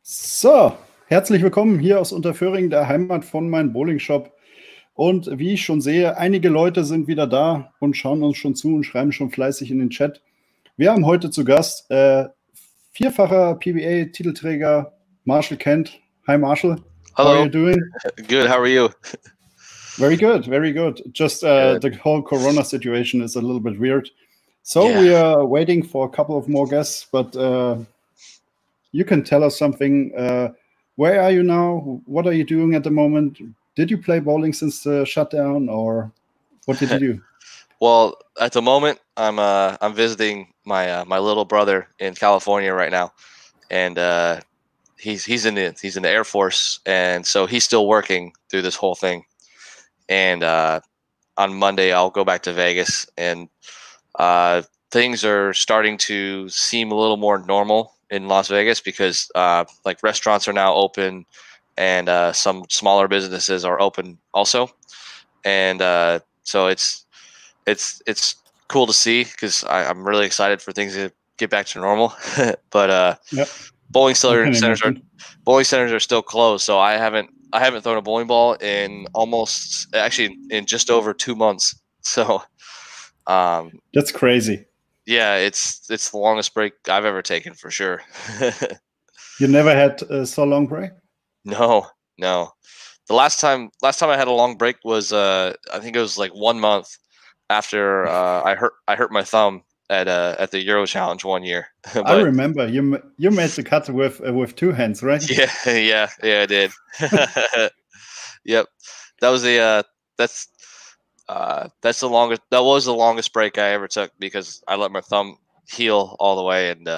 So, herzlich willkommen hier aus Unterföhring, der Heimat von meinem Bowling-Shop. Und wie ich schon sehe, einige Leute sind wieder da und schauen uns schon zu und schreiben schon fleißig in den Chat. Wir haben heute zu Gast vierfacher PBA-Titelträger Marshall Kent. Hi Marshall. Hello. How are you doing? Good, how are you? Very good, very good. Just the whole Corona situation is a little bit weird. So Yeah. we are waiting for a couple of more guests, but you can tell us something. Where are you now? What are you doing at the moment? Did you play bowling since the shutdown, or what did you do? Well, at the moment, I'm visiting my my little brother in California right now, and he's in the Air Force, and so he's still working through this whole thing. And on Monday, I'll go back to Vegas, and things are starting to seem a little more normal in Las Vegas because like restaurants are now open, and some smaller businesses are open also, and so it's cool to see because I'm really excited for things to get back to normal. But Yep. bowling centers are still closed, so I haven't thrown a bowling ball in in just over 2 months. So That's crazy. yeah, it's the longest break I've ever taken for sure. You never had so long break? No. The last time I had a long break was I think it was like 1 month after I hurt my thumb at the Euro Challenge one year. But, I remember you made the cut with two hands, right? Yeah, I did. Yep, that was that was the longest break I ever took because I let my thumb heal all the way, and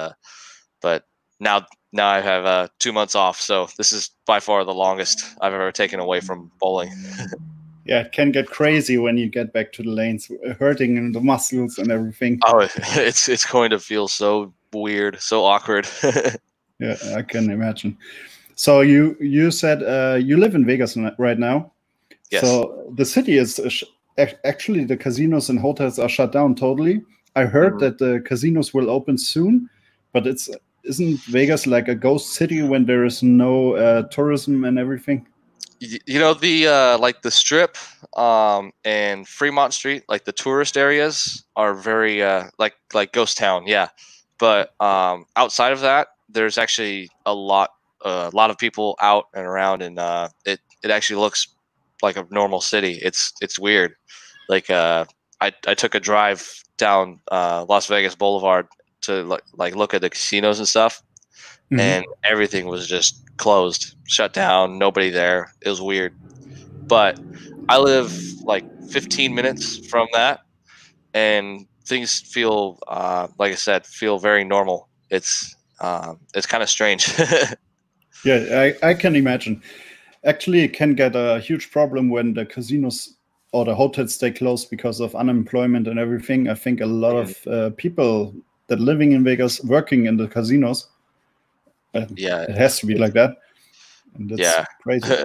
but now I have 2 months off, so this is by far the longest I've ever taken away from bowling. Yeah, it can get crazy when you get back to the lanes, hurting in the muscles and everything. Oh, it's going to feel so weird, so awkward. Yeah, I can imagine. So you said you live in Vegas right now. Yes. So the city is actually, the casinos and hotels are shut down totally. I heard that the casinos will open soon, but isn't Vegas like a ghost city when there is no tourism and everything? You know, the like the Strip and Fremont Street, like the tourist areas are very like ghost town, yeah. But outside of that, there's actually a lot of people out and around, and it actually looks like a normal city. It's weird. Like I took a drive down Las Vegas Boulevard to like look at the casinos and stuff, and everything was just closed, shut down, nobody there. It was weird. But I live like 15 minutes from that, and things feel like I said, feel very normal. It's kind of strange. Yeah, I can imagine. Actually, it can get a huge problem when the casinos or the hotels stay closed because of unemployment and everything. I think a lot of people that living in Vegas working in the casinos. Yeah, it has to be like that. And that's crazy.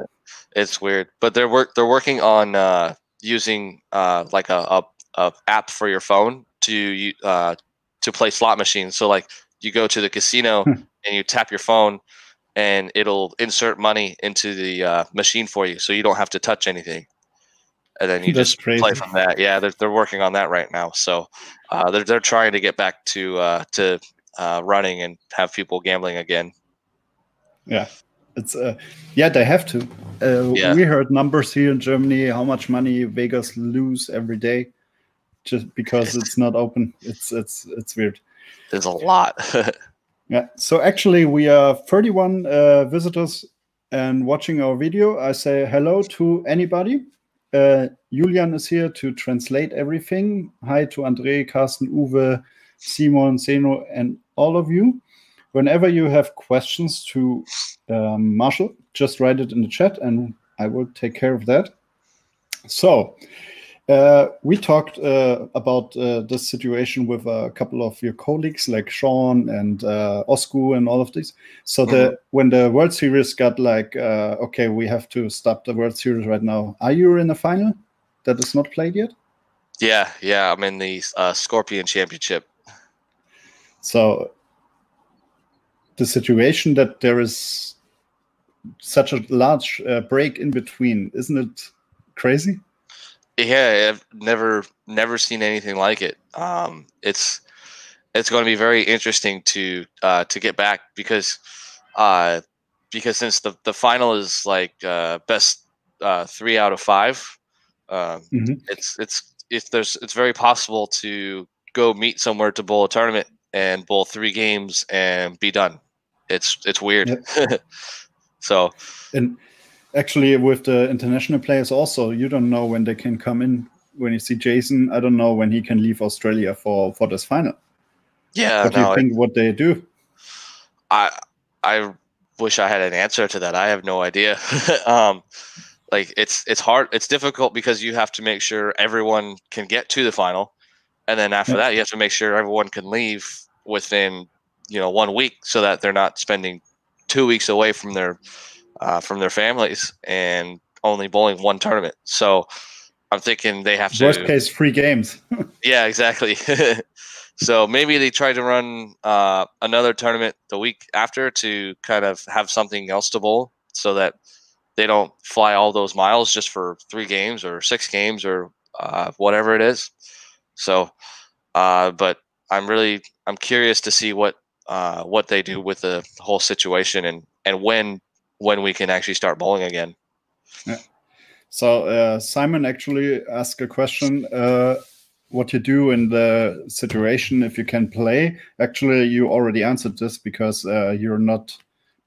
It's weird, but they're working on using like a app for your phone to play slot machines. So like you go to the casino and you tap your phone, and it'll insert money into the machine for you, so you don't have to touch anything, and then you just play from that. Yeah, they're working on that right now. So they're trying to get back to running and have people gambling again. Yeah, it's yeah, they have to. We heard numbers here in Germany how much money Vegas lose every day just because it's not open. It's weird. There's a lot. Yeah. So actually, we are 31 visitors and watching our video. I say hello to anybody. Julian is here to translate everything. Hi to Andre, Carsten, Uwe, Simon, Zeno, and all of you. Whenever you have questions to Marshall, just write it in the chat and I will take care of that. So we talked about this situation with a couple of your colleagues like Sean and Osku and all of these. So when the World Series got like, okay, we have to stop the World Series right now. Are you in the final that is not played yet? Yeah, I'm in the Scorpion Championship. So the situation that there is such a large break in between. Isn't it crazy? Yeah, I've never seen anything like it. It's going to be very interesting to get back because since the final is like best 3 out of 5, it's very possible to go meet somewhere to bowl a tournament and bowl 3 games and be done. It's weird. Yep. So, and actually with the international players also, you don't know when they can come in. When you see Jason, I don't know when he can leave Australia for this final. Yeah. What do you think what they do? I wish I had an answer to that. I have no idea. Like it's hard. It's difficult because you have to make sure everyone can get to the final. And then after that, you have to make sure everyone can leave within, 1 week so that they're not spending 2 weeks away from their families and only bowling 1 tournament. So I'm thinking they have to. Worst case, 3 games. Yeah, exactly. So maybe they try to run another tournament the week after to kind of have something else to bowl so that they don't fly all those miles just for 3 games or 6 games or whatever it is. So, but I'm curious to see what they do with the whole situation and when we can actually start bowling again. Yeah. So Simon actually asked a question. What you do in the situation if you can play. Actually, you already answered this because you're not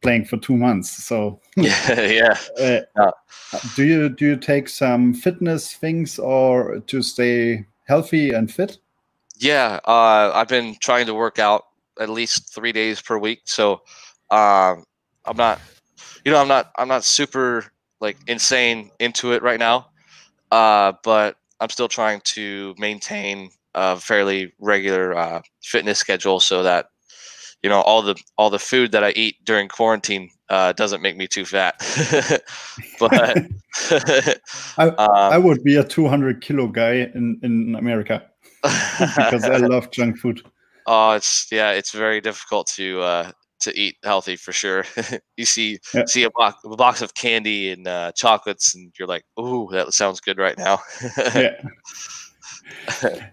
playing for 2 months. So yeah. Do you take some fitness things or to stay healthy and fit? Yeah, I've been trying to work out at least 3 days per week. So I'm not super like insane into it right now, but I'm still trying to maintain a fairly regular fitness schedule so that all the food that I eat during quarantine doesn't make me too fat. But I would be a 200-kilo guy in America because I love junk food. Oh, it's very difficult to eat healthy for sure. You see a box of candy and chocolates, and you're like, "Ooh, that sounds good right now." Yeah.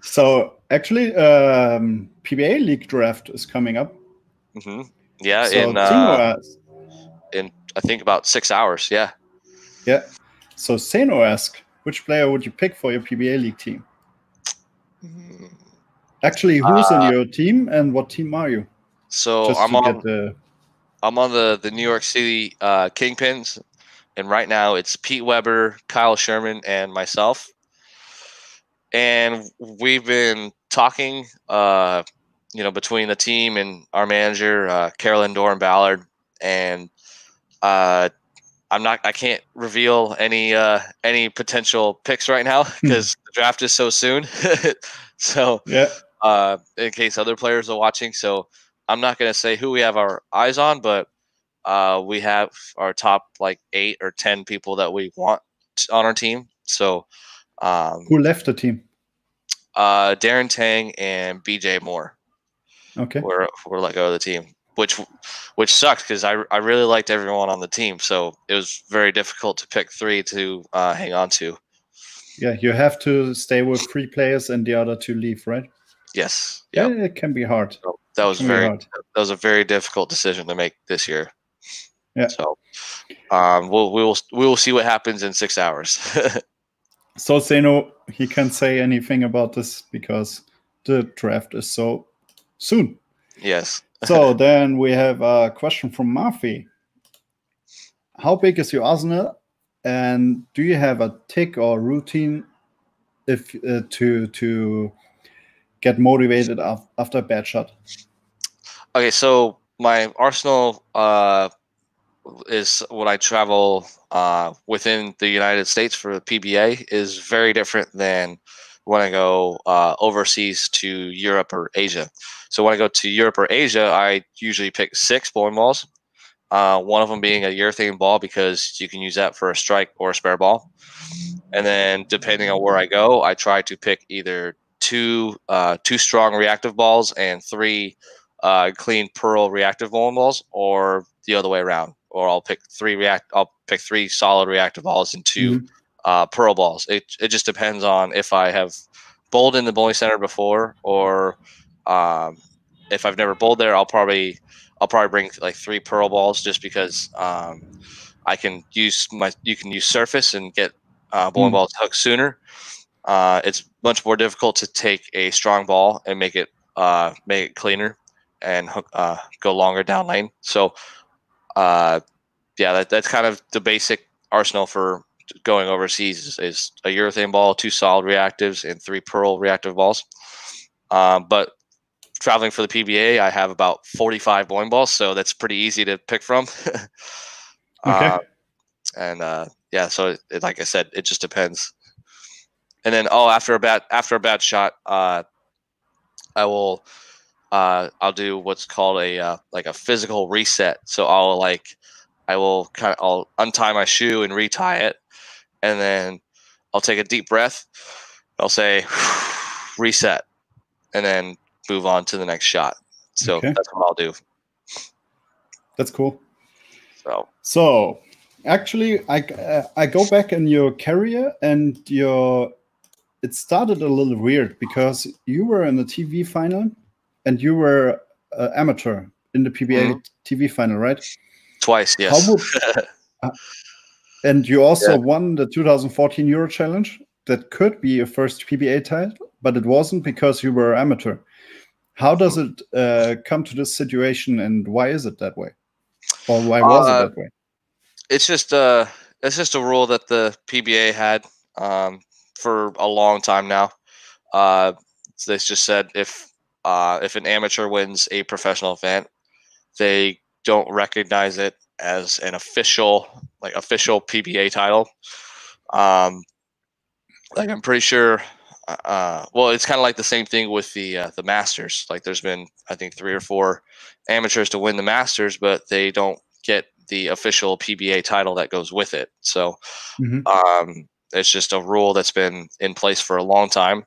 So actually, PBA League Draft is coming up. Mm-hmm. Yeah, so in I think about 6 hours. Yeah. Yeah. So Seno asked, which player would you pick for your PBA League team? Actually, who's in your team and what team are you? So I'm on the New York City Kingpins, and right now it's Pete Weber, Kyle Sherman, and myself. And we've been talking, between the team and our manager, Carolyn Doran Ballard, and I can't reveal any potential picks right now because the draft is so soon. So yeah. In case other players are watching, so I'm not going to say who we have our eyes on, but we have our top like 8 or 10 people that we want on our team. So who left the team? Darren Tang and BJ Moore. Okay. We're let go of the team, which sucks because I really liked everyone on the team, so it was very difficult to pick 3 to hang on to. Yeah, you have to stay with 3 players and the other 2 leave, right? Yes. Yeah, it can be hard. So that was a very difficult decision to make this year. Yeah. So we will see what happens in 6 hours. So Zeno, he can't say anything about this because the draft is so soon. Yes. So then we have a question from Murphy. How big is your arsenal, and do you have a tick or routine if to get motivated after a bad shot? Okay, so my arsenal is when I travel within the United States for the PBA is very different than when I go overseas to Europe or Asia. So when I go to Europe or Asia, I usually pick 6 bowling balls. One of them being a urethane ball because you can use that for a strike or a spare ball. And then depending on where I go, I try to pick either two strong reactive balls and 3 clean pearl reactive bowling balls, or the other way around. Or I'll pick three solid reactive balls and two pearl balls. It just depends on if I have bowled in the bowling center before, or if I've never bowled there, I'll probably bring like 3 pearl balls, just because you can use surface and get bowling balls hooked sooner. It's much more difficult to take a strong ball and make it cleaner and go longer down lane. So that's kind of the basic arsenal for going overseas is a urethane ball, 2 solid reactives, and 3 pearl reactive balls. But traveling for the PBA, I have about 45 bowling balls, so that's pretty easy to pick from. Okay. So like I said, it just depends. And then after a bad shot, I'll do what's called a physical reset. So I'll untie my shoe and retie it, and then I'll take a deep breath. I'll say reset, and then move on to the next shot. So that's what I'll do. That's cool. So actually, I go back in your career, and it started a little weird because you were in the TV final, and you were amateur in the PBA TV final, right? Twice, yes. And you also won the 2014 Euro Challenge. That could be your first PBA title, but it wasn't because you were amateur. How does it come to this situation, and why is it that way? Or why was it that way? It's just a rule that the PBA had for a long time now. They just said if an amateur wins a professional event, they don't recognize it as an official PBA title. I'm pretty sure. Well, it's kind of like the same thing with the Masters. Like, there's been, I think, 3 or 4 amateurs to win the Masters, but they don't get the official PBA title that goes with it. So it's just a rule that's been in place for a long time.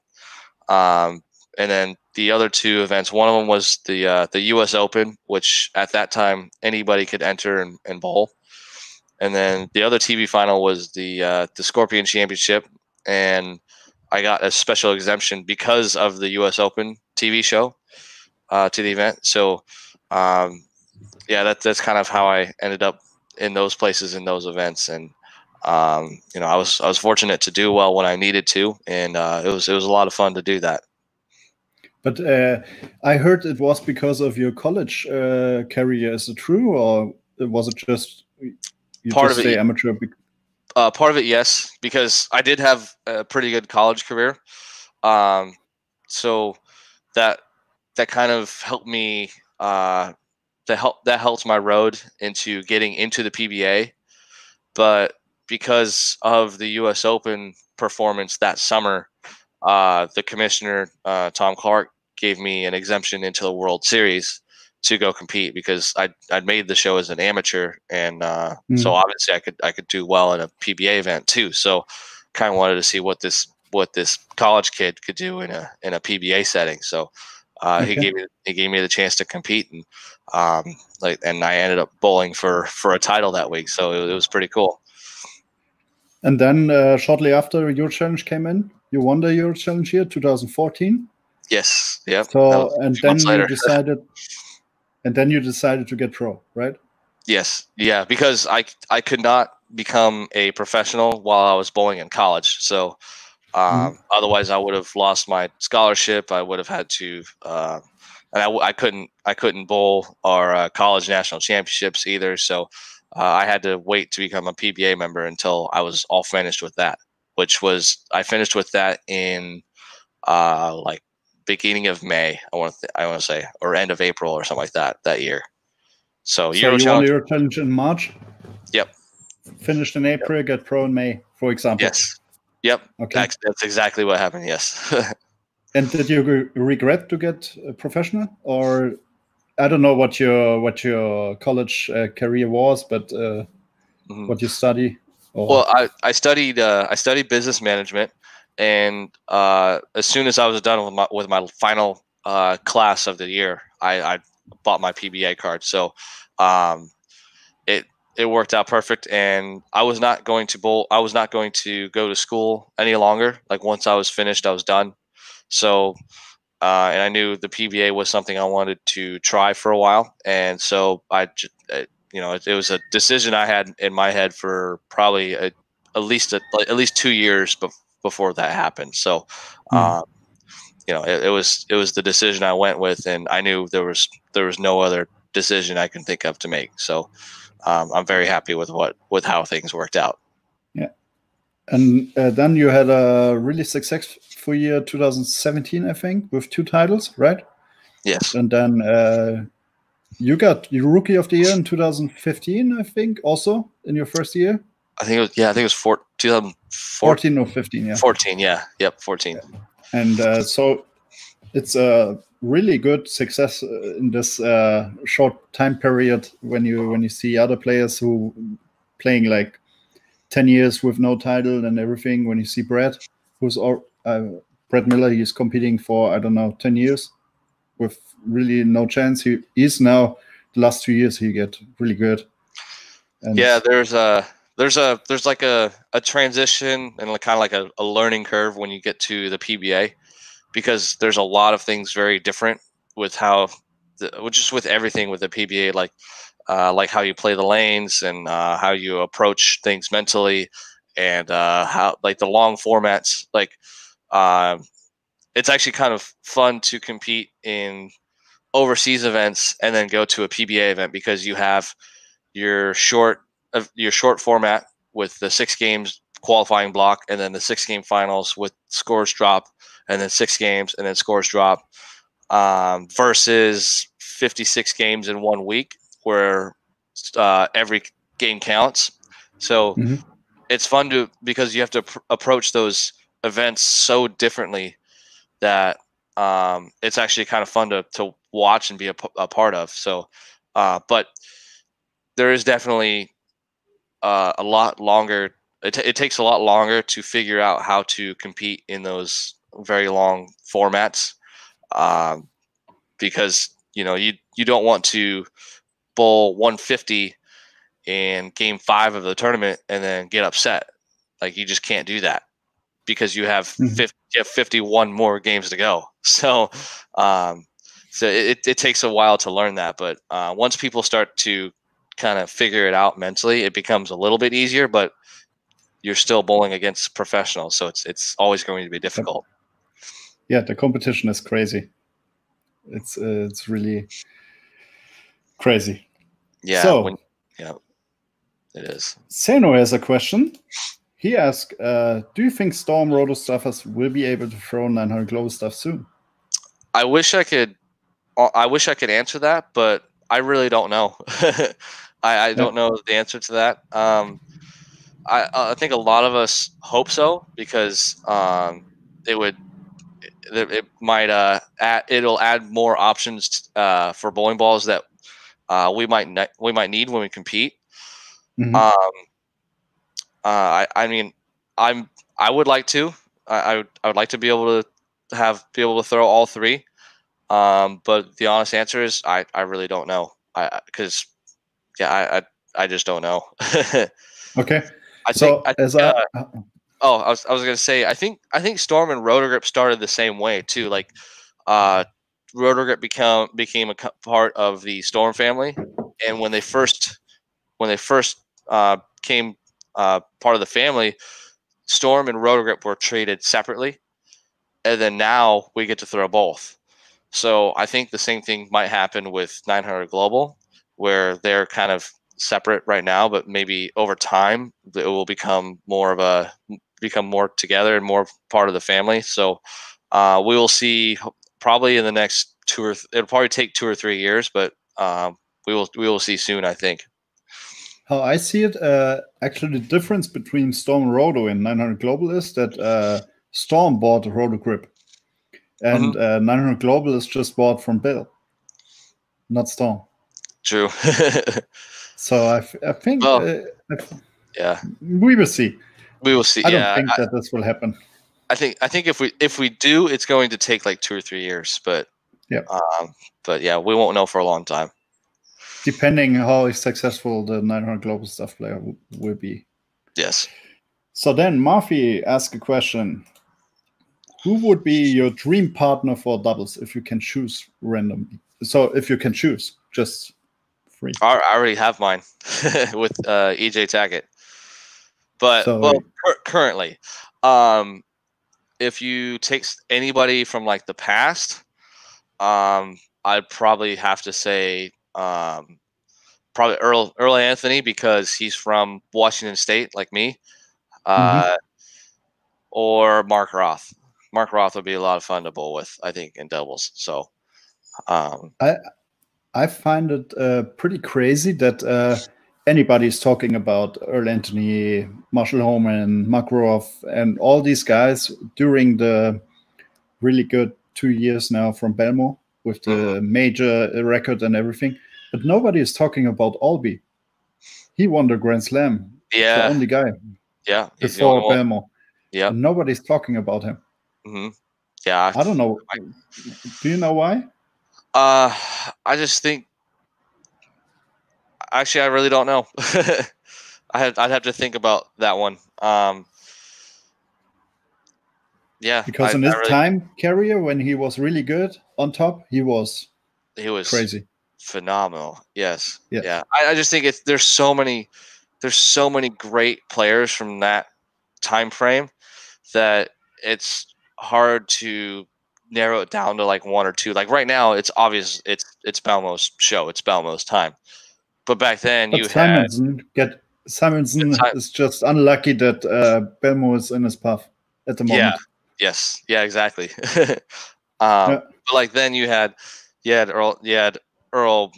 And then the other 2 events, one of them was the U.S. Open, which at that time anybody could enter and bowl. And then the other TV final was the Scorpion Championship, and I got a special exemption because of the U.S. Open TV show to the event. So that's kind of how I ended up in those places, in those events. And I was fortunate to do well when I needed to, and it was a lot of fun to do that. But I heard it was because of your college career. Is it true, or was it just part of it? Amateur? Part of it, yes, because I did have a pretty good college career, so that kind of helped me. That helped my road into getting into the PBA, but because of the U.S. Open performance that summer, the commissioner, Tom Clark, gave me an exemption into the World Series to go compete, because I'd made the show as an amateur, and so obviously I could do well in a PBA event too. So kind of wanted to see what this college kid could do in a PBA setting. So he gave me the chance to compete, and and I ended up bowling for a title that week. So it was pretty cool. And then shortly after your challenge came in, you won the Euro Challenge here, 2014. Yes. Yep. So and then you decided to get pro, right? Yes. Yeah, because I could not become a professional while I was bowling in college. So otherwise I would have lost my scholarship. I would have had to, and I couldn't bowl our college national championships either. So I had to wait to become a PBA member until I was all finished with that, I finished with that in beginning of May, I want to say, or end of April or something like that year. So you won the Euro Challenge in March? Yep. Finished in April, get pro in May, for example. Yes. Yep. Okay. That's exactly what happened. Yes. And did you regret to get a professional, or I don't know what your college career was, but what you study? Or... Well, I studied business management, and as soon as I was done with my final class of the year, I bought my PBA card. So it worked out perfect, and I was not going to bowl. I was not going to go to school any longer. Like once I was finished, I was done. So and I knew the PBA was something I wanted to try for a while, and so it was a decision I had in my head for probably at least 2 years before that happened. So, it was the decision I went with, and I knew there was no other decision I can think of to make. So, I'm very happy with how things worked out. Yeah, and then you had a really successful year, 2017, I think, with 2 titles, right? Yes, and then. You got your Rookie of the Year in 2015, I think, also in your first year. I think it was 2014 or 15. Yeah, 14. Yeah, yep, 14. And so it's a really good success in this short time period when you see other players who playing like 10 years with no title and everything. When you see Brett, Brett Miller, he's competing for, I don't know, 10 years with really no chance. He is now, the last 2 years he get really good. And yeah, there's like a transition and kind of like a learning curve when you get to the PBA, because there's a lot of things very different with just with everything with the PBA, like how you play the lanes and how you approach things mentally, and how like the long formats. Like it's actually kind of fun to compete in overseas events and then go to a PBA event, because you have your short format with the 6 games qualifying block, and then the 6-game finals with scores drop, and then 6 games and then scores drop, versus 56 games in 1 week where every game counts. So it's fun because you have to approach those events so differently that it's actually kind of fun to watch and be a part of. So, but there is definitely a lot longer. It takes a lot longer to figure out how to compete in those very long formats, because you don't want to bowl 150 in game 5 of the tournament and then get upset. Like you just can't do that, because you have 51 more games to go. So, it takes a while to learn that, but once people start to kind of figure it out mentally, it becomes a little bit easier. But you're still bowling against professionals, so it's always going to be difficult. Yeah, the competition is crazy. It's really crazy. Yeah, so it is. Seno has a question. He asked, do you think Storm Roto staffers will be able to throw 900 global stuff soon? I wish I could answer that, but I really don't know. I don't know the answer to that. I think a lot of us hope so, because it'll add more options for bowling balls that we might need when we compete. I mean, I would like to. I would like to be able to throw all 3. But the honest answer is I really don't know. I just don't know. Okay. I was going to say, I think Storm and Rotogrip started the same way too. Like, Rotogrip became a part of the Storm family, and when they first came part of the family, Storm and Rotogrip were treated separately, and then now we get to throw both. So I think the same thing might happen with 900 Global, where they're kind of separate right now, but maybe over time it will become more together and more part of the family. So we will see probably in the next it'll probably take 2 or 3 years, but we will see soon, I think. How I see it, actually the difference between Storm and Roto and 900 Global is that Storm bought a Roto Grip, and 900 Global is just bought from Bill, not Storm. True. So I think, yeah, we will see. We will see. I don't think that this will happen. I think if we do, it's going to take like 2 or 3 years. But Yeah. But yeah, we won't know for a long time. Depending how successful the 900 Global Staff player will be. Yes. So then Murphy asked a question. Who would be your dream partner for doubles if you can choose randomly? So if you can choose, just free. I already have mine with EJ Tackett. But So, currently, if you take anybody from like the past, I'd probably have to say probably Earl Anthony, because he's from Washington State, like me, or Mark Roth. Mark Roth would be a lot of fun to bowl with, I think, in doubles. So I find it pretty crazy that anybody's talking about Earl Anthony, Marshall Holman, Mark Roth, and all these guys during the really good 2 years now from Belmore with the major record and everything. But nobody is talking about Albee. He won the Grand Slam. Yeah. The only guy. Yeah. Before Belmore. Yeah. Nobody's talking about him. Yeah. I don't know. Do you know why? I just think. Actually, I really don't know. I'd have to think about that one. Yeah, because in his time career, when he was really good on top, he was crazy, phenomenal. Yes, yeah. I just think there's so many great players from that time frame that it's hard to narrow it down to like one or two. Like right now, it's obvious it's Belmo's show, it's Belmo's time. But back then, but Simonson is just unlucky that Belmo is in his path at the moment. Yes. Yeah. Exactly. But like then you had Earl,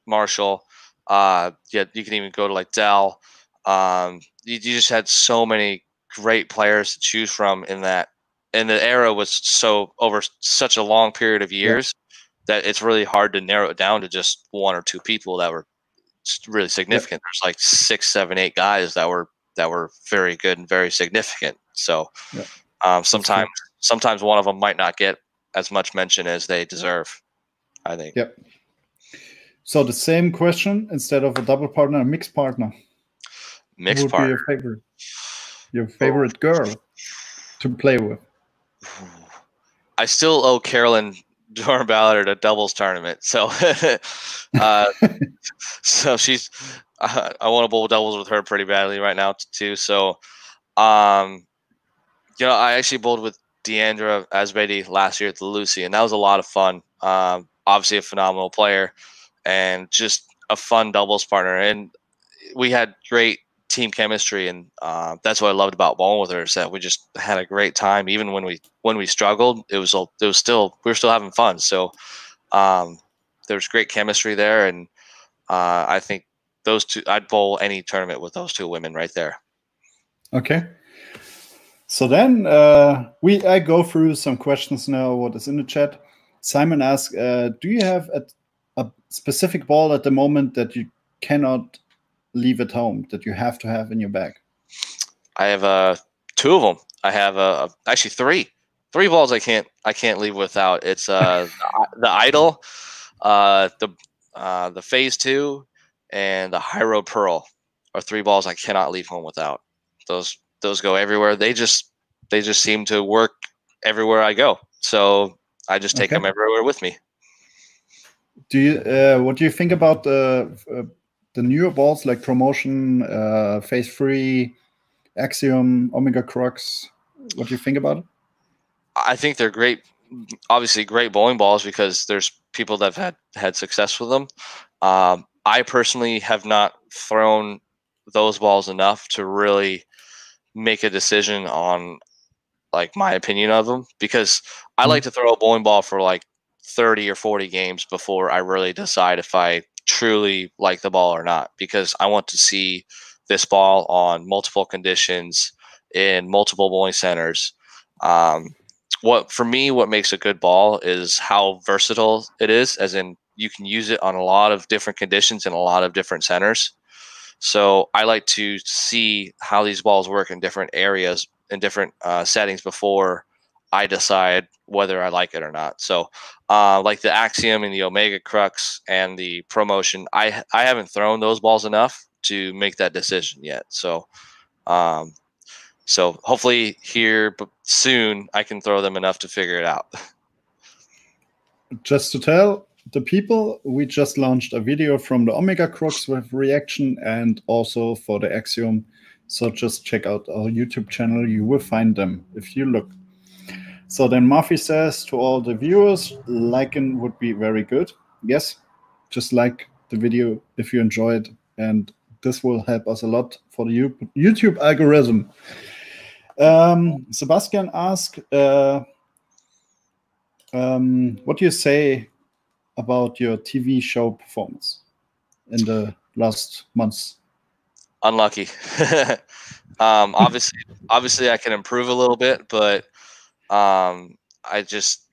Marshall. You can even go to like Dell. You just had so many great players to choose from in that. And the era was so over such a long period of years that it's really hard to narrow it down to just one or two people that were really significant. There's like 6, 7, 8 guys that were very good and very significant. So sometimes one of them might not get as much mention as they deserve, I think. Yep. So the same question, instead of a double partner, a mixed partner. Mixed partner. Would be your favorite girl to play with? I still owe Carolyn Dorn-Ballard a doubles tournament, so so she's. I want to bowl doubles with her pretty badly right now too. So, I actually bowled with Deandra Asbady last year at the Lucy, and that was a lot of fun. Obviously a phenomenal player and just a fun doubles partner. And we had great team chemistry, and that's what I loved about bowling with her, is that we just had a great time. Even when we struggled, we were still having fun. So there's great chemistry there, and I think those two, I'd bowl any tournament with those two women right there. Okay. So then I go through some questions now, what is in the chat. Simon asks, do you have a specific ball at the moment that you cannot leave at home, that you have to have in your bag? I have 2 of them. I have actually three balls I can't leave without. It's the Idol, the Phase 2, and the High Road Pearl are 3 balls I cannot leave home without. Those go everywhere. They just seem to work everywhere I go. So I just take them everywhere with me. Do you what do you think about the newer balls like Promotion, Phase 3, Axiom, Omega Crux? What do you think about it? I think they're great. Obviously, great bowling balls because there's people that have had success with them. I personally have not thrown those balls enough to really make a decision on like my opinion of them, because I like to throw a bowling ball for like 30 or 40 games before I really decide if I truly like the ball or not, because I want to see this ball on multiple conditions in multiple bowling centers. What makes a good ball is how versatile it is, as in you can use it on a lot of different conditions in a lot of different centers. So I like to see how these balls work in different areas, in different settings before I decide whether I like it or not. So like the Axiom and the Omega Crux and the Promotion, I haven't thrown those balls enough to make that decision yet. So so hopefully here soon I can throw them enough to figure it out. Just to tell the people, we just launched a video from the Omega Crux with reaction and also for the Axiom. So just check out our YouTube channel. You will find them if you look. So then Murphy says to all the viewers, liking would be very good. Yes, just like the video if you enjoy it. And this will help us a lot for the YouTube algorithm. Sebastian asked, what do you say about your TV show performance in the last months? Unlucky. Obviously I can improve a little bit, but I just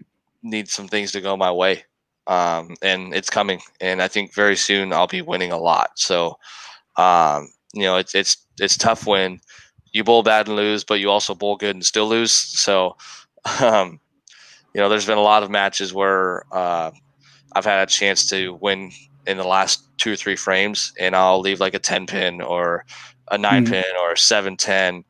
need some things to go my way. And it's coming, and I think very soon I'll be winning a lot. So you know, it's tough when you bowl bad and lose, but you also bowl good and still lose. So you know, there's been a lot of matches where I've had a chance to win in the last 2 or 3 frames, and I'll leave like a 10 pin or a 9 pin or a 7-10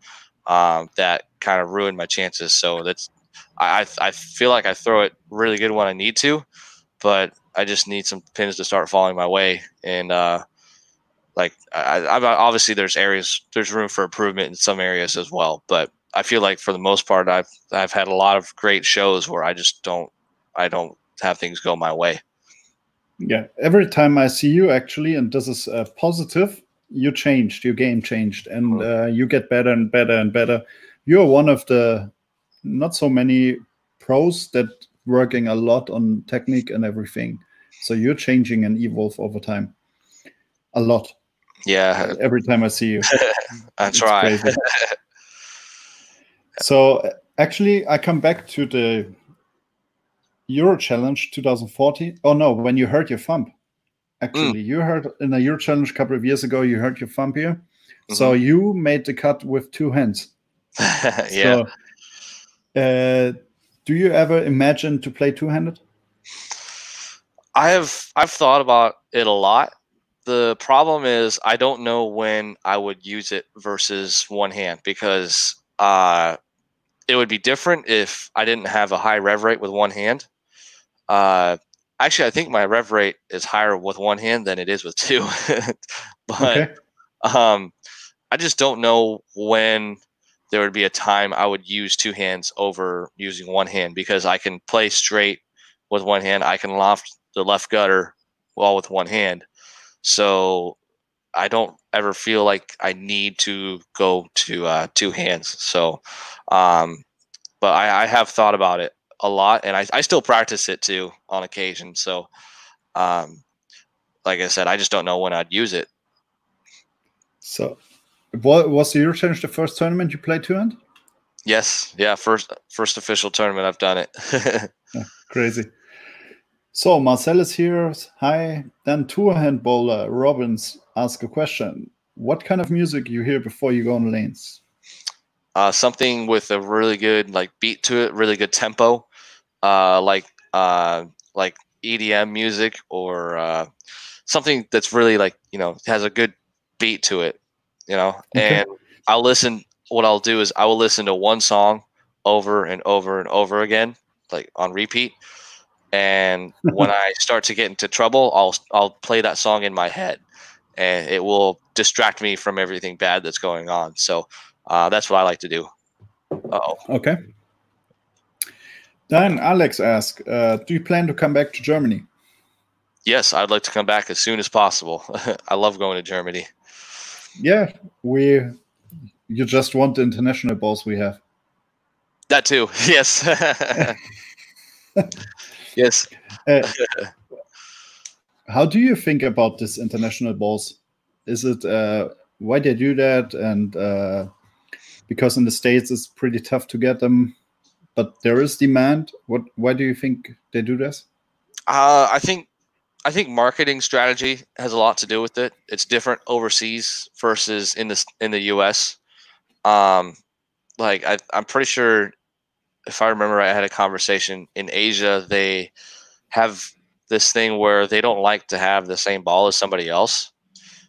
that kind of ruined my chances. So that's I feel like I throw it really good when I need to, but I just need some pins to start falling my way. And like I obviously there's room for improvement in some areas as well, but I feel like for the most part I've had a lot of great shows where I don't have things go my way. Yeah, every time I see you actually, and this is positive, your game changed, and you get better and better and better. You're one of the not so many pros that working a lot on technique and everything. So you're changing and evolve over time a lot. Yeah. Every time I see you. I try. So actually I come back to the Euro Challenge 2014. Oh no, when you hurt your thumb. Actually, you hurt in a Euro Challenge a couple of years ago, you hurt your thumb here. So you made the cut with 2 hands. Yeah. So, do you ever imagine to play 2-handed? I've thought about it a lot. The problem is I don't know when I would use it versus one hand, because it would be different if I didn't have a high rev rate with one hand. Actually, I think my rev rate is higher with one hand than it is with 2. But okay. I just don't know when there would be a time I would use 2 hands over using one hand, because I can play straight with one hand. I can loft the left gutter well with one hand. So I don't ever feel like I need to go to 2 hands. So, but I have thought about it a lot, and I still practice it too on occasion. So, like I said, I just don't know when I'd use it. So, was the Euro Challenge the first tournament you played 2-hand? Yes, yeah, first official tournament I've done it. Yeah, crazy. So Marcel is here. Hi. Then 2-hand bowler Robbins ask a question. What kind of music you hear before you go on lanes? Something with a really good beat to it, really good tempo, like EDM music, or something that's really has a good beat to it, Okay. And what I'll do is I will listen to one song over and over and over again, like on repeat. And when I start to get into trouble, I'll play that song in my head, and it will distract me from everything bad that's going on. So that's what I like to do. Okay. Then Alex asked, do you plan to come back to Germany? Yes, I'd like to come back as soon as possible. I love going to Germany. Yeah, you just want the international balls we have. That too. Yes. Yes. How do you think about this international balls? Is it why they do that? And because in the States it's pretty tough to get them, but there is demand. Why do you think they do this? I think marketing strategy has a lot to do with it. It's different overseas versus in the US. I'm pretty sure if I remember right, I had a conversation in Asia. They have this thing where they don't like to have the same ball as somebody else.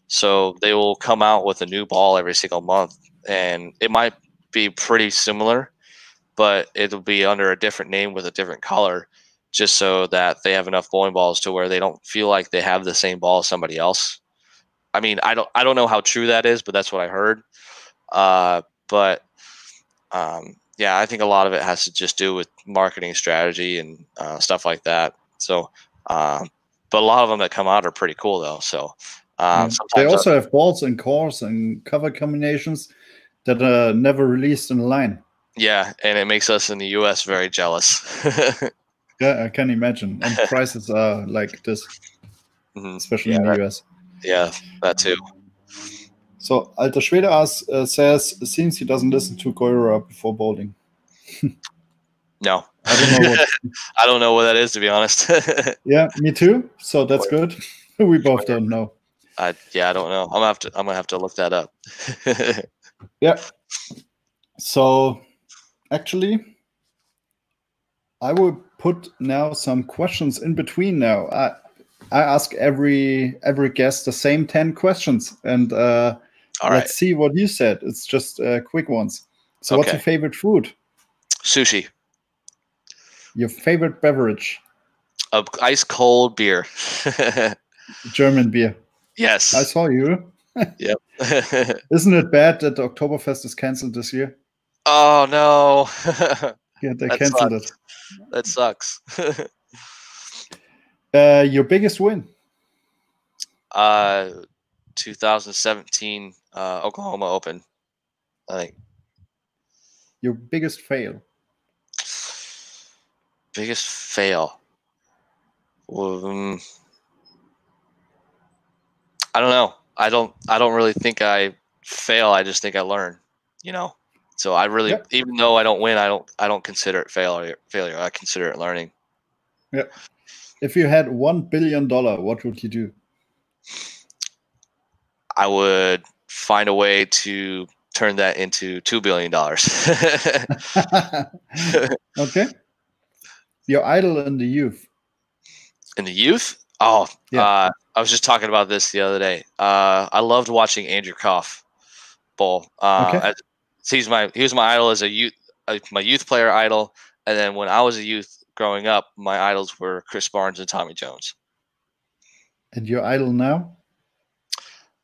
So they will come out with a new ball every single month, and it might be pretty similar, but it'll be under a different name with a different color, just so that they have enough bowling balls to where they don't feel like they have the same ball as somebody else. I mean, I don't know how true that is, but that's what I heard. Yeah, I think a lot of it has to just do with marketing strategy and stuff like that. So, but a lot of them that come out are pretty cool though. So they also have balls and cores and cover combinations that are never released in the line. Yeah, and it makes us in the US very jealous. Yeah, I can imagine. And prices are like this, especially in the US. Yeah, that too. So Alter Schwede says, since he doesn't listen to Eure before bowling. No. I don't know what I don't know what that is, to be honest. Yeah, me too. So that's good. We both don't know. I don't know. I'm gonna have to look that up. Yeah. So actually, I will put now some questions in between now. I ask every guest the same 10 questions, and let's see what you said. It's just quick ones. So what's your favorite food? Sushi. Your favorite beverage? Ice cold beer. German beer. Yes. I saw you. Yep. Isn't it bad that the Oktoberfest is canceled this year? Oh no. Yeah, they canceled it. That sucks. Your biggest win? 2017 Oklahoma Open, I think. Your biggest fail? Biggest fail? I don't know. I don't really think I fail. I just think I learn. You know. So I really, even though I don't win, I don't consider it failure. I consider it learning. Yeah. If you had $1 billion, what would you do? I would find a way to turn that into $2 billion. Okay. Your idol in the youth? In the youth? Oh, yeah. I was just talking about this the other day. I loved watching Andrew Koff bowl. He was my idol as a youth, my youth player idol. And then when I was a youth growing up, my idols were Chris Barnes and Tommy Jones. And your idol now?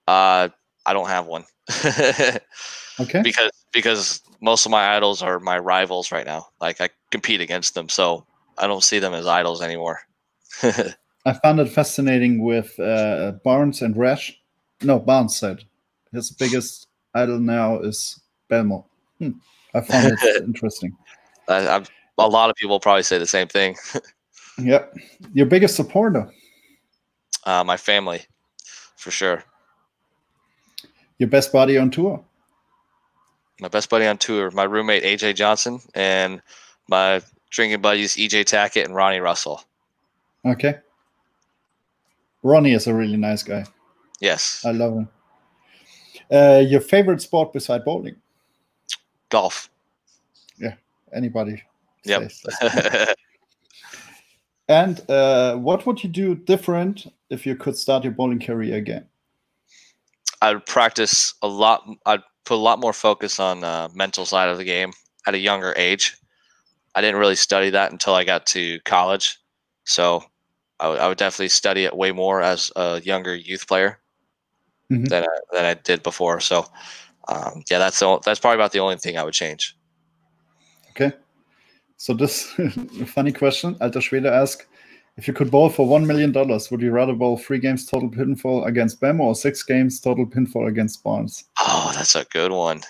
I don't have one. Okay. Because most of my idols are my rivals right now. Like I compete against them, so I don't see them as idols anymore. I found it fascinating with Barnes and Rash. No, Barnes said his biggest idol now is Belmo. I found it interesting. A lot of people probably say the same thing. Yeah. Your biggest supporter? My family, for sure. Your best buddy on tour? My best buddy on tour, my roommate AJ Johnson, and my drinking buddies EJ Tackett and Ronnie Russell. Okay. Ronnie is a really nice guy. Yes. I love him. Your favorite sport beside bowling? Golf. Yeah, anybody. Yep. And what would you do different if you could start your bowling career again? I'd practice a lot. I'd put a lot more focus on mental side of the game at a younger age. I didn't really study that until I got to college. So I would definitely study it way more as a younger youth player than I did before. So yeah, that's probably about the only thing I would change. Okay. So this funny question, Alter Schwede asked, if you could bowl for $1 million, would you rather bowl 3 games total pinfall against Bemo or 6 games total pinfall against Barnes? Oh, that's a good one.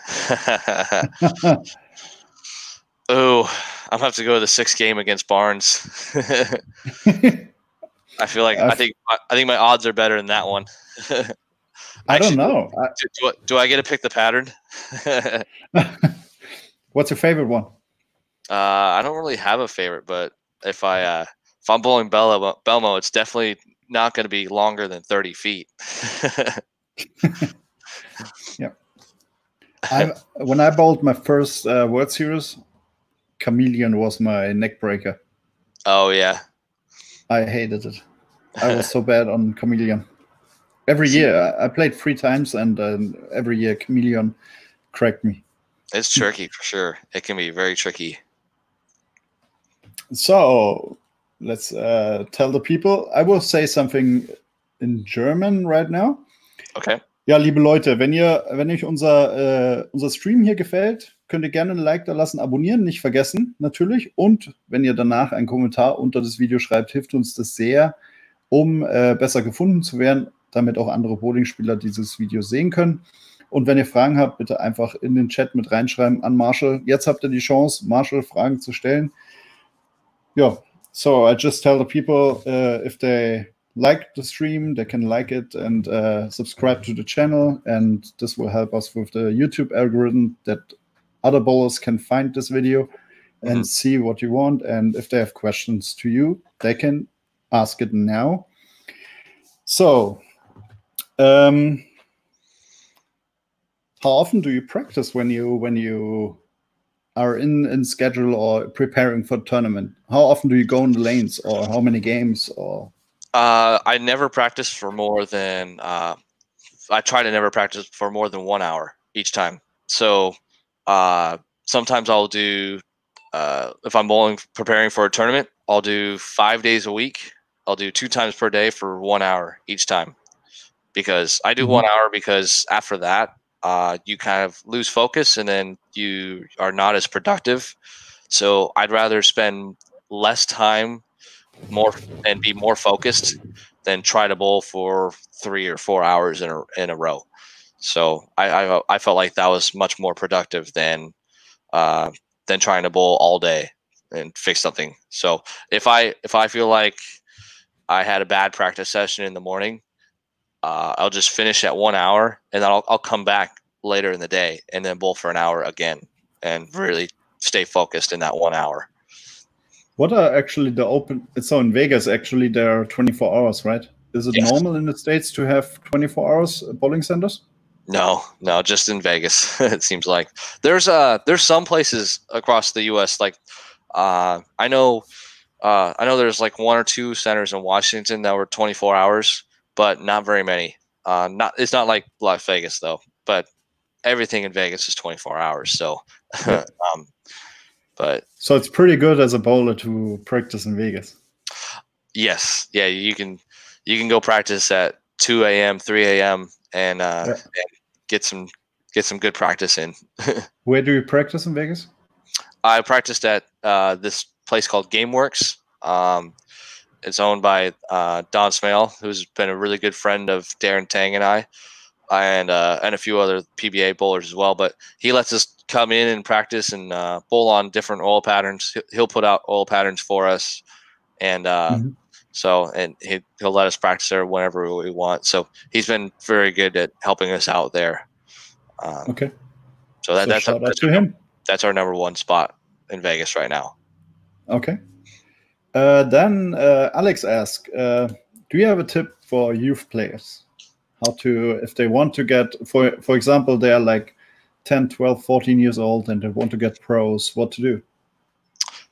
Oh, I'm gonna have to go to the 6th game against Barnes. I feel like I think my odds are better than that one. I don't know. Do I get to pick the pattern? What's your favorite one? I don't really have a favorite, but if I'm bowling Belmo, it's definitely not going to be longer than 30 feet. Yeah. When I bowled my first World Series, Chameleon was my neck breaker. Oh yeah, I hated it. I was so bad on Chameleon. Every year I played 3 times, and every year Chameleon cracked me. It's tricky for sure. It can be very tricky. So let's tell the people. I will say something in German right now. Okay. Ja, liebe Leute, wenn euch unser Stream hier gefällt, könnt ihr gerne ein Like da lassen, abonnieren, nicht vergessen, natürlich. Und wenn ihr danach einen Kommentar unter das Video schreibt, hilft uns das sehr, um besser gefunden zu werden, damit auch andere Bowlingspieler dieses Video sehen können. Und wenn ihr Fragen habt, bitte einfach in den Chat mit reinschreiben an Marshall. Jetzt habt ihr die Chance, Marshall Fragen zu stellen. Ja, so I just tell the people if they like the stream, they can like it and subscribe to the channel, and this will help us with the YouTube algorithm that other bowlers can find this video and see what you want. And if they have questions to you, they can ask it now. So, how often do you practice when you are in schedule or preparing for a tournament? How often do you go in the lanes, or how many games? Or I never practice for more than I try to never practice for more than 1 hour each time. So sometimes I'll do if I'm bowling preparing for a tournament, I'll do 5 days a week. I'll do 2 times per day for 1 hour each time, because I do 1 hour because after that you kind of lose focus and then you are not as productive. So I'd rather spend less time and be more focused than try to bowl for 3 or 4 hours in a row. So I felt like that was much more productive than trying to bowl all day and fix something. So if I feel like I had a bad practice session in the morning, I'll just finish at 1 hour, and then I'll come back later in the day and then bowl for an hour again and really stay focused in that 1 hour. What are actually the open? So in Vegas, actually, there are 24 hours, right? Is it normal in the States to have 24 hours bowling centers? No, just in Vegas. It seems like there's some places across the U.S. like I know there's like 1 or 2 centers in Washington that were 24 hours, but not very many. It's not like Las Vegas though, but everything in Vegas is 24 hours. So, but so it's pretty good as a bowler to practice in Vegas. Yes, yeah, you can go practice at 2 a.m., 3 a.m. and get some good practice in. Where do you practice in Vegas? I practiced at this place called GameWorks. It's owned by Don Smale, who's been a really good friend of Darren Tang and I, and a few other PBA bowlers as well. But he lets us come in and practice and bowl on different oil patterns. He'll put out oil patterns for us, and so he'll let us practice there whenever we want. So he's been very good at helping us out there. Okay. So that's shout out to him. That's our number 1 spot in Vegas right now. Okay. Then Alex asked, do you have a tip for youth players? How to, if they want to get, for example, they are like 10, 12, 14 years old and they want to get pros, what to do?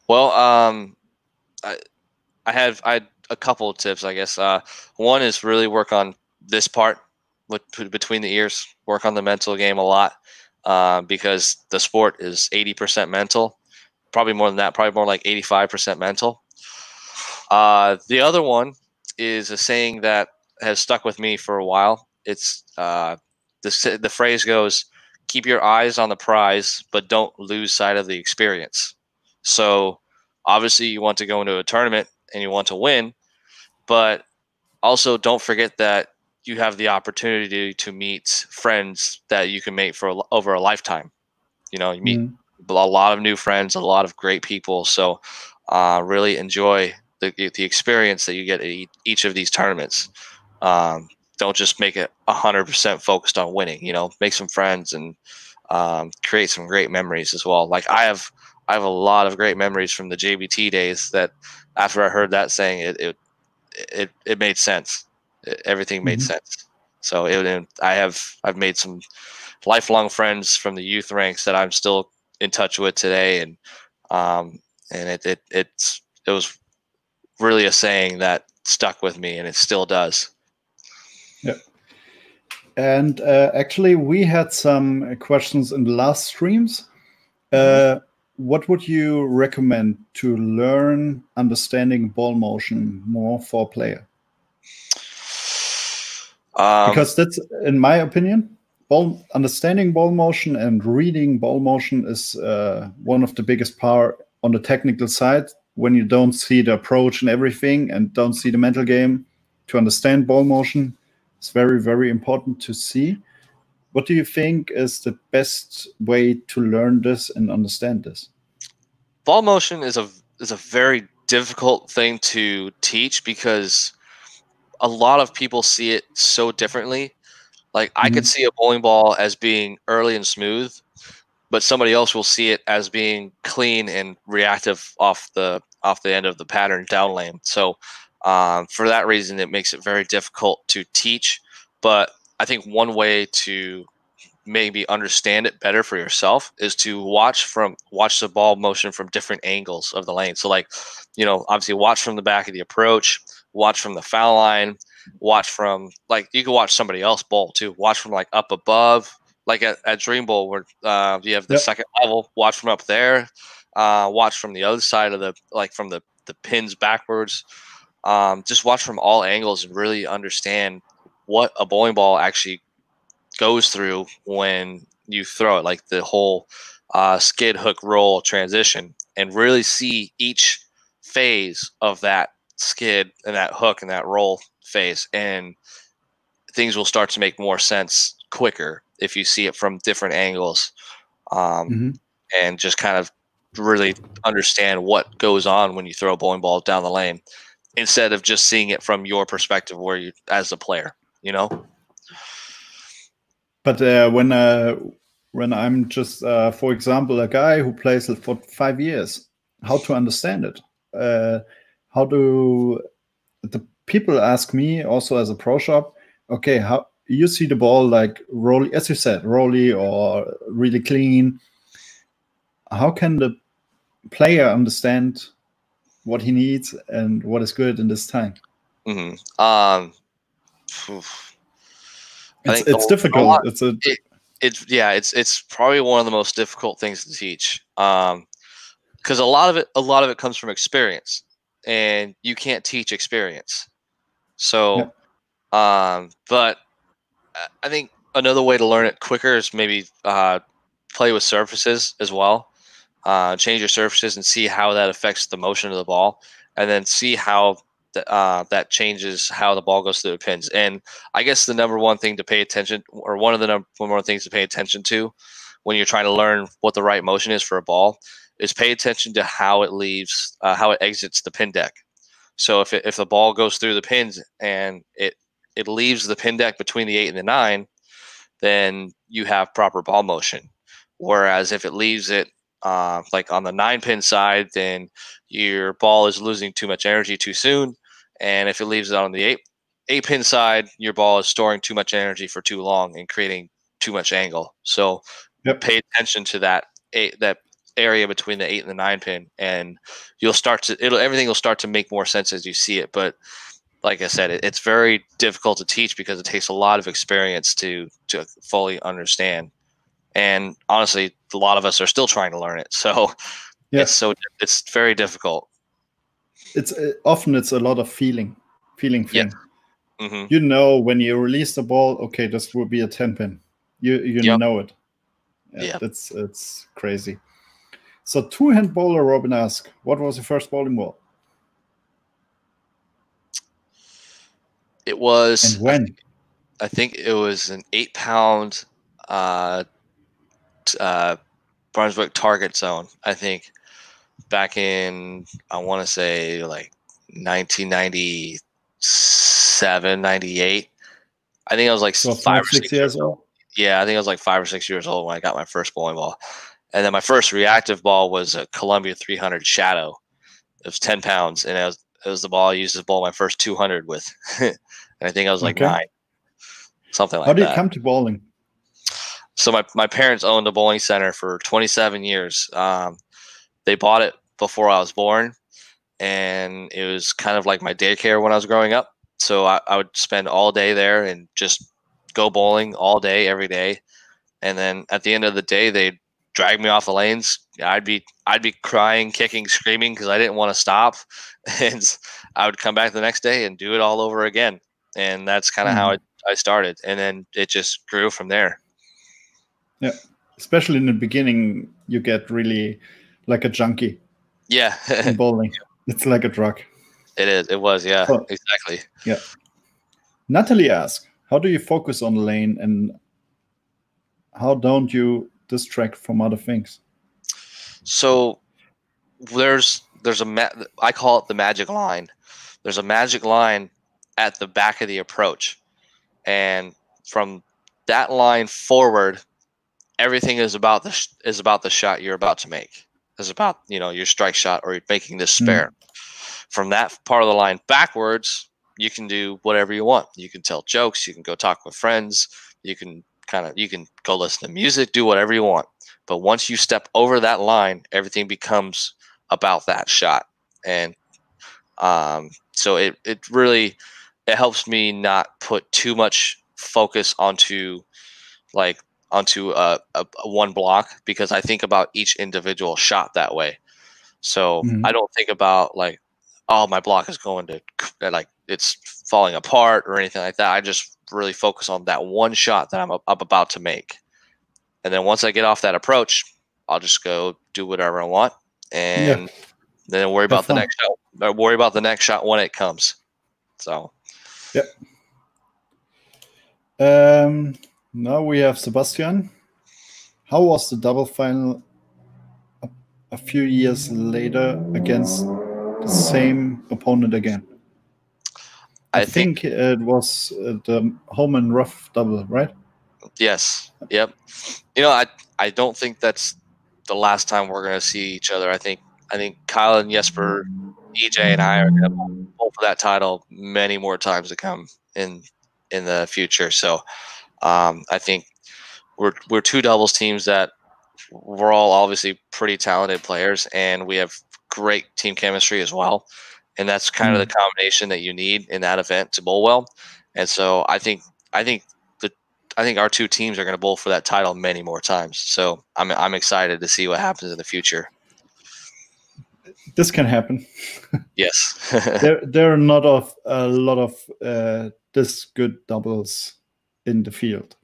Well, I had a couple of tips, I guess. One is really work on this part between the ears, work on the mental game a lot, because the sport is 80% mental, probably more than that, probably more like 85% mental. The other one is a saying that has stuck with me for a while. It's the phrase goes, keep your eyes on the prize, but don't lose sight of the experience. So obviously you want to go into a tournament and you want to win, but also don't forget that you have the opportunity to meet friends that you can make for over a lifetime. You know, you meet a lot of new friends, a lot of great people. So really enjoy the experience that you get at each of these tournaments. Don't just make it 100% focused on winning. You know, make some friends and create some great memories as well. Like I have a lot of great memories from the JBT days that after I heard that saying, it made sense. Everything made sense. So I've made some lifelong friends from the youth ranks that I'm still in touch with today, and And it was really a saying that stuck with me, and it still does. Yeah. And actually, we had some questions in the last streams. What would you recommend to learn understanding ball motion more for a player? Because that's, in my opinion, understanding ball motion and reading ball motion is one of the biggest part on the technical side. When you don't see the approach and everything and don't see the mental game, to understand ball motion, it's very, very important to see. What do you think is the best way to learn this and understand this? Ball motion is a very difficult thing to teach because a lot of people see it so differently. Like I could see a bowling ball as being early and smooth, but somebody else will see it as being clean and reactive off the end of the pattern down lane. So for that reason, it makes it very difficult to teach. But I think one way to maybe understand it better for yourself is to watch the ball motion from different angles of the lane. So like, obviously watch from the back of the approach, watch from the foul line, watch from, like, you can watch somebody else bowl too. Watch from like up above, like at Dream Bowl where you have the second level, watch from up there, watch from the other side of from the pins backwards. Just watch from all angles and really understand what a bowling ball actually goes through when you throw it, like the whole skid, hook, roll transition, and really see each phase of that skid and that hook and that roll phase, and things will start to make more sense quicker if you see it from different angles, and just kind of really understand what goes on when you throw a bowling ball down the lane instead of just seeing it from your perspective where you as a player, But when I'm just, for example, a guy who plays for 5 years, how to understand it? How do the people ask me also as a pro shop, okay, how you see the ball like rolly, as you said, rolly or really clean? How can the player understand what he needs and what is good in this time? It's difficult. It's probably one of the most difficult things to teach, because a lot of it comes from experience, and you can't teach experience. So, but I think another way to learn it quicker is maybe play with surfaces as well. Change your surfaces and see how that affects the motion of the ball, and then see how that changes how the ball goes through the pins. And I guess the number one thing to pay attention, or one of the number one things to pay attention to when you're trying to learn what the right motion is for a ball, is pay attention to how it leaves, how it exits the pin deck. So if the ball goes through the pins and it leaves the pin deck between the 8 and the 9, then you have proper ball motion. Whereas if it leaves it like on the 9-pin side, then your ball is losing too much energy too soon. And if it leaves it on the 8-pin side, your ball is storing too much energy for too long and creating too much angle. So pay attention to that area between the 8 and the 9-pin, and everything will start to make more sense as you see it. But like I said, it's very difficult to teach because it takes a lot of experience to fully understand. And honestly, a lot of us are still trying to learn it. So it's very difficult. It's often a lot of feeling thing. Yeah. When you release the ball, okay, this will be a 10-pin. You know it. It's crazy. So two-hand bowler Robin asked, what was your first bowling ball? It was, and when? I think it was an 8-pound Brunswick target zone, I think, back in, I want to say like 1997, 98. I think I was like 5 or 6 years old. Yeah, I think I was like 5 or 6 years old when I got my first bowling ball. And then my first reactive ball was a Columbia 300 Shadow. It was 10 pounds, and it was the ball I used to bowl my first 200 with. And I think I was like 9, something like that. How did you come to bowling? So my parents owned a bowling center for 27 years. they bought it before I was born, and it was kind of like my daycare when I was growing up. So I would spend all day there and just go bowling all day, every day. And then at the end of the day, they'd drag me off the lanes. I'd be crying, kicking, screaming because I didn't want to stop. And I would come back the next day and do it all over again. And that's kind of how I started. And then it just grew from there. Yeah. Especially in the beginning, you get really like a junkie. Yeah. In bowling. It's like a drug. It is. It was. Yeah, so, exactly. Yeah. Natalie asks, how do you focus on the lane and how don't you distract from other things? So there's I call it the magic line. There's a magic line at the back of the approach. And from that line forward, everything is about the shot you're about to make. It's about, your strike shot or you're making this spare. From that part of the line backwards, you can do whatever you want. You can tell jokes. You can go talk with friends. You can go listen to music, do whatever you want. But once you step over that line, everything becomes about that shot. And so it really helps me not put too much focus onto one block, because I think about each individual shot that way. So I don't think about like, oh, my block is going to like it's falling apart or anything like that. I just really focus on that one shot that I'm about to make. And then once I get off that approach, I'll just go do whatever I want, and then worry about the next shot. Worry about the next shot when it comes. So, yeah. Now we have Sebastian. How was the double final a few years later against the same opponent again? I think it was the home and rough double, right? Yes. Yep. I don't think that's the last time we're going to see each other. I think Kyle and Jesper, EJ and I are going to bowl for that title many more times to come in the future. So I think we're two doubles teams that we're all obviously pretty talented players, and we have great team chemistry as well. And that's kind of the combination that you need in that event to bowl well. And so I think our two teams are going to bowl for that title many more times. So I'm excited to see what happens in the future. This can happen. Yes. there are not a lot of this good doubles in the field.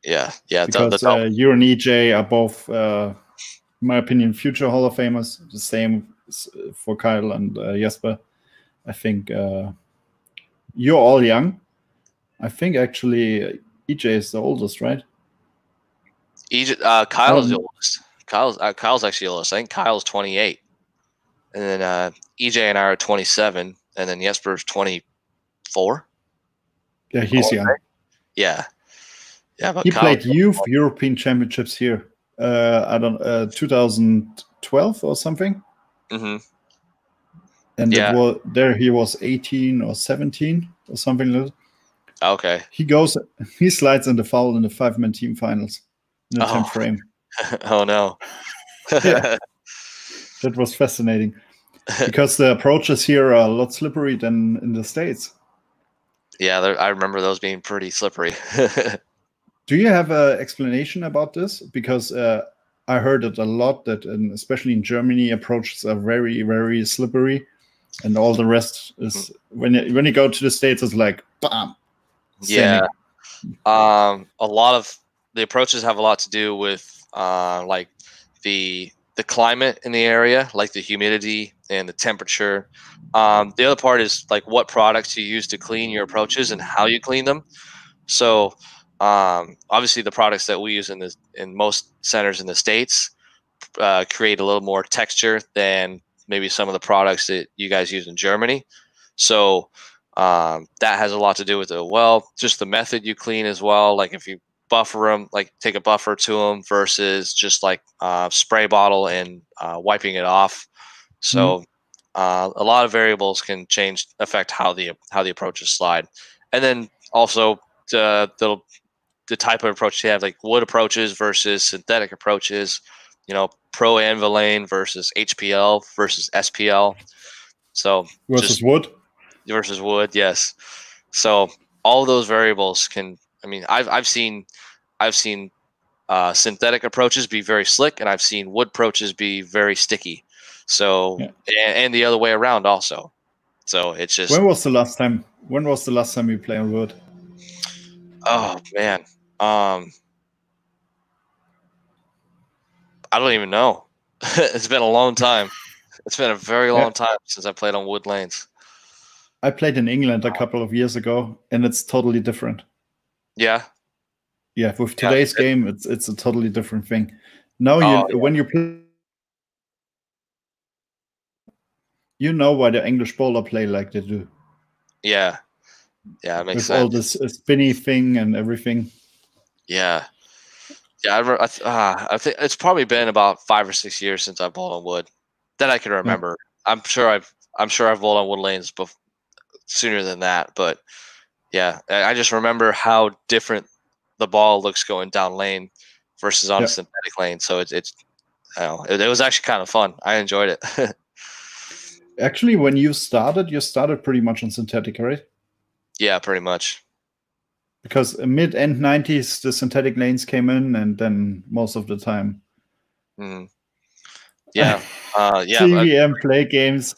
Yeah. Because you and EJ are both, in my opinion, future Hall of Famers. The same for Kyle and Jesper. I think you're all young. I think actually EJ is the oldest, right? Kyle's the oldest. Kyle's actually the oldest. I think Kyle's 28, and then EJ and I are 27, and then Jesper's 24. Yeah, he's young. Yeah. But he played youth European Championships here. 2012 or something. Mm-hmm. And there he was 18 or 17 or something like that. Okay. He slides in the foul in the 5-man team finals in the 10th frame. Oh no. Yeah. That was fascinating because the approaches here are a lot slippery than in the States. Yeah, I remember those being pretty slippery. Do you have an explanation about this? Because I heard it a lot that, especially in Germany, approaches are very, very slippery, and all the rest is when you go to the States, it's like bam. Yeah, a lot of the approaches have a lot to do with like the climate in the area, like the humidity and the temperature. The other part is like what products you use to clean your approaches and how you clean them. So obviously the products that we use in most centers in the States create a little more texture than maybe some of the products that you guys use in Germany. So that has a lot to do with it. Well, just the method you clean as well. Like if you buffer them, like take a buffer to them versus just like spray bottle and wiping it off. So a lot of variables can affect how the approaches slide. And then also the type of approach you have, like wood approaches versus synthetic approaches. you know, pro anvil lane versus HPL versus SPL. So versus wood. Versus wood, yes. So all those variables can. I mean, I've seen synthetic approaches be very slick, and I've seen wood approaches be very sticky. So and the other way around also. So it's just. When was the last time you played on wood? Oh man, I don't even know. It's been a long time. It's been a very long time since I played on wood lanes. I played in England a couple of years ago, and it's totally different. Yeah. Yeah, with today's game, it's a totally different thing. Now when you play, you know why the English bowler play like they do. Yeah. Yeah, it makes sense. With all this spinny thing and everything. Yeah. Yeah, I think it's probably been about 5 or 6 years since I bowled on wood that I can remember. Yeah. I'm sure I've bowled on wood lanes sooner than that, but yeah, I just remember how different the ball looks going down lane versus on a synthetic lane. So it's I don't know, it was actually kind of fun. I enjoyed it. Actually, when you started pretty much on synthetic, right? Yeah, pretty much. Because mid-end 90s, the synthetic lanes came in, and then most of the time. Yeah. Yeah. CVM play games.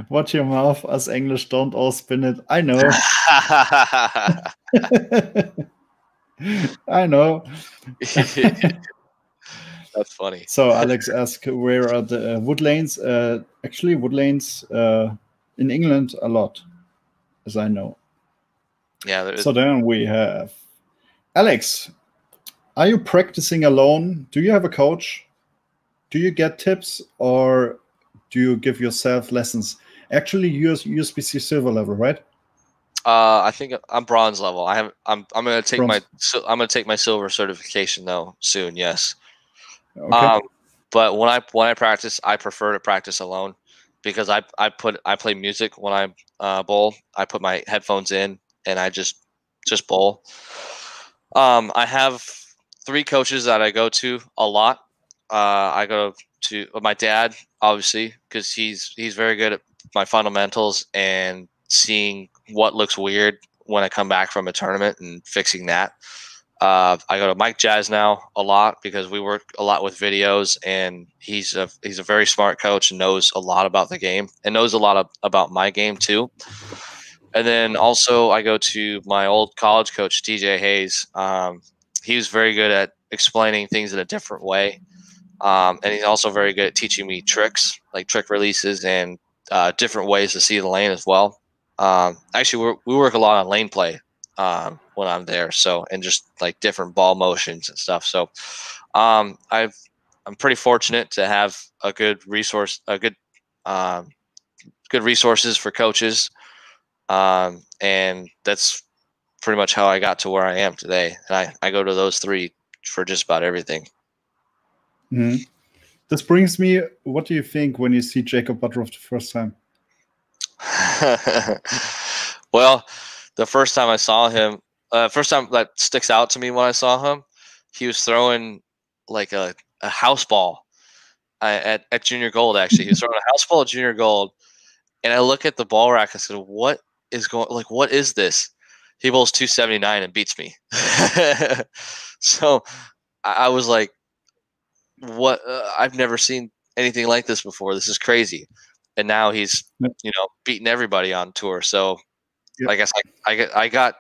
Watch your mouth. Us English don't all spin it. I know. I know. That's funny. So Alex asked, where are the wood lanes? Actually, wood lanes in England a lot, as I know. Yeah. So then we have Alex. Are you practicing alone? Do you have a coach? Do you get tips, or do you give yourself lessons? Actually, you're USBC silver level, right? I think I'm bronze level. I'm gonna take my silver certification though soon. Yes. Okay. But when I practice, I prefer to practice alone because I play music when I bowl. I put my headphones in and I just bowl. I have 3 coaches that I go to a lot. I go to my dad, obviously, because he's very good at my fundamentals and seeing what looks weird when I come back from a tournament and fixing that. I go to Mike Jazz now a lot because we work a lot with videos, and he's a very smart coach and knows a lot about the game and knows a lot about my game too. And then also I go to my old college coach, DJ Hayes. He was very good at explaining things in a different way. And he's also very good at teaching me tricks, like trick releases and different ways to see the lane as well. Actually, we work a lot on lane play when I'm there, so, and just like different ball motions and stuff. So I'm pretty fortunate to have a good resources for coaches, and that's pretty much how I got to where I am today. And I go to those 3 for just about everything. Mm-hmm. This brings me, what do you think when you see Jacob Butterov the first time? Well, the first time I saw him, first time that sticks out to me when I saw him, he was throwing like a house ball at junior gold. Actually, he was throwing a house ball at junior gold, and I look at the ball rack and said, "What is going? Like, what is this?" He bowls 279 and beats me. So I was like, "What? I've never seen anything like this before. This is crazy." And now he's beating everybody on tour. So I guess I got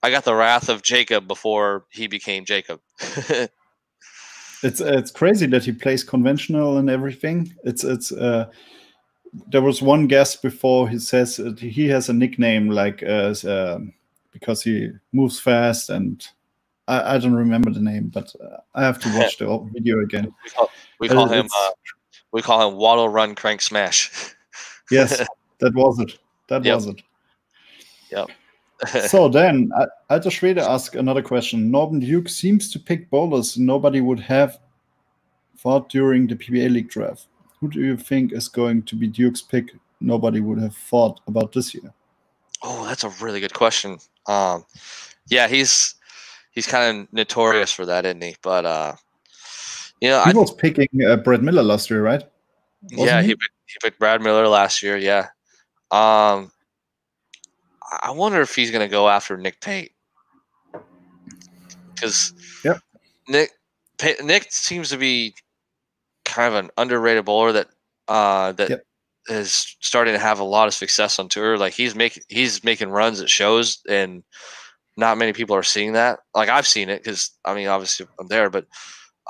the wrath of Jacob before he became Jacob. It's crazy that he plays conventional and everything. There was one guest before, he says he has a nickname like because he moves fast, and I don't remember the name, but I have to watch the video again. We call him Waddle Run Crank Smash. Yes, that was it. That was it. Yep. So then, Alter Schwede asked another question. Norman Duke seems to pick bowlers nobody would have thought during the PBA League Draft. Who do you think is going to be Duke's pick nobody would have thought about this year? Oh, that's a really good question. Yeah, he's kind of notorious for that, isn't he? But You know, he was picking Brad Miller last year, right? Yeah, he picked Brad Miller last year. Yeah. I wonder if he's going to go after Nick Tate, because Nick seems to be kind of an underrated bowler that is starting to have a lot of success on tour. Like he's making runs at shows, and not many people are seeing that. Like I've seen it because I mean, obviously I'm there, but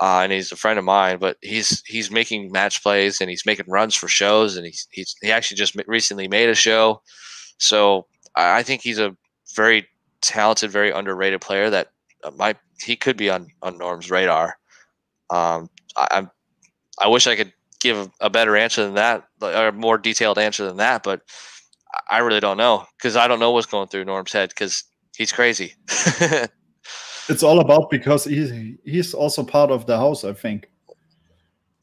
and he's a friend of mine. But he's making match plays and he's making runs for shows, and he actually just recently made a show. So I think he's a very talented, very underrated player that he could be on Norm's radar. I wish I could give a better answer than that, or a more detailed answer than that, but I really don't know because I don't know what's going through Norm's head because he's crazy. It's all about because he's also part of the house, I think.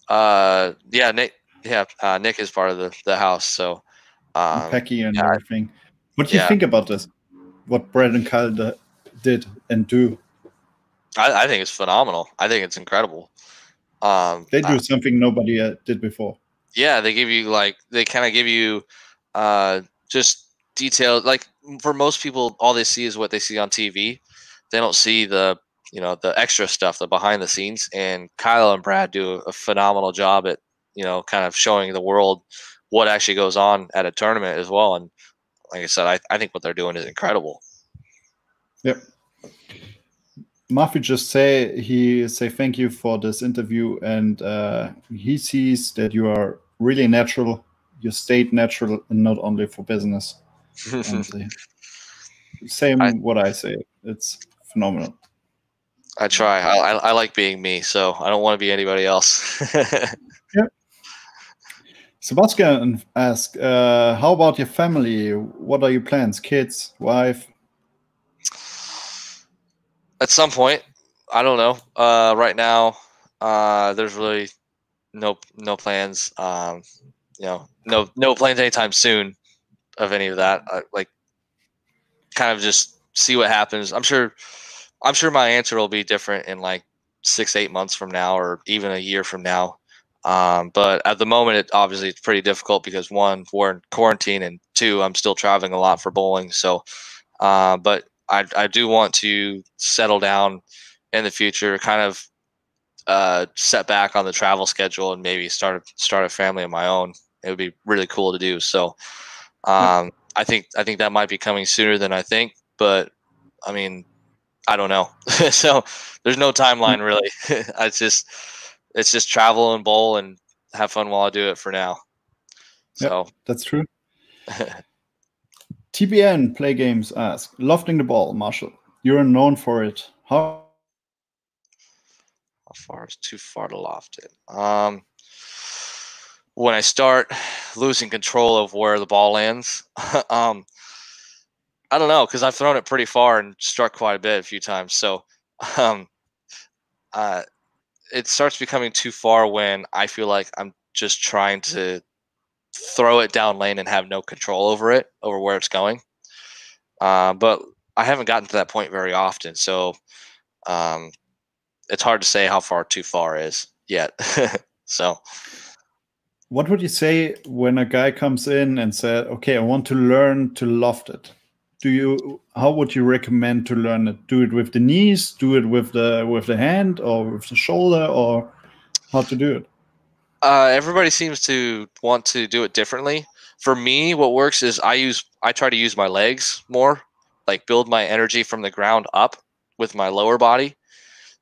Yeah, Nick. Yeah, Nick is part of the house. So, Pecky and everything. What do you think about this? What Brad and Kyle did and do? I think it's phenomenal. I think it's incredible. They do something nobody did before. Yeah, they kind of give you just detailed. Like for most people, all they see is what they see on TV. They don't see the extra stuff, the behind the scenes. And Kyle and Brad do a phenomenal job at kind of showing the world what actually goes on at a tournament as well. And like I said, I think what they're doing is incredible. Yep. Mafi just say thank you for this interview, and he sees that you are really natural. You stayed natural and not only for business. Same what I say. It's phenomenal. I try. I like being me, so I don't want to be anybody else. Yeah. Sebastian asked, how about your family? What are your plans? Kids, wife? At some point, I don't know. Right now, there's really no plans. No plans anytime soon of any of that. Like, kind of just see what happens. I'm sure my answer will be different in like 6-8 months from now, or even a year from now. But at the moment, it's pretty difficult because 1, we're in quarantine, and 2, I'm still traveling a lot for bowling. So, but I do want to settle down in the future, kind of set back on the travel schedule, and maybe start a family of my own. It would be really cool to do. So, I think that might be coming sooner than I think, but I mean, I don't know. So there's no timeline really. It's just travel and bowl and have fun while I do it for now. So that's true. TBN Play Games ask, lofting the ball, Marshall. You're known for it. How far is too far to loft it? When I start losing control of where the ball lands, I don't know, because I've thrown it pretty far and struck quite a bit a few times. So it starts becoming too far when I feel like I'm just trying to throw it down lane and have no control over where it's going. But I haven't gotten to that point very often. So it's hard to say how far too far is yet. So what would you say when a guy comes in and said, okay, I want to learn to loft it? How would you recommend to learn it? Do it with the knees, do it with the hand, or with the shoulder, or how to do it? Everybody seems to want to do it differently. For me, what works is I try to use my legs more, like build my energy from the ground up with my lower body.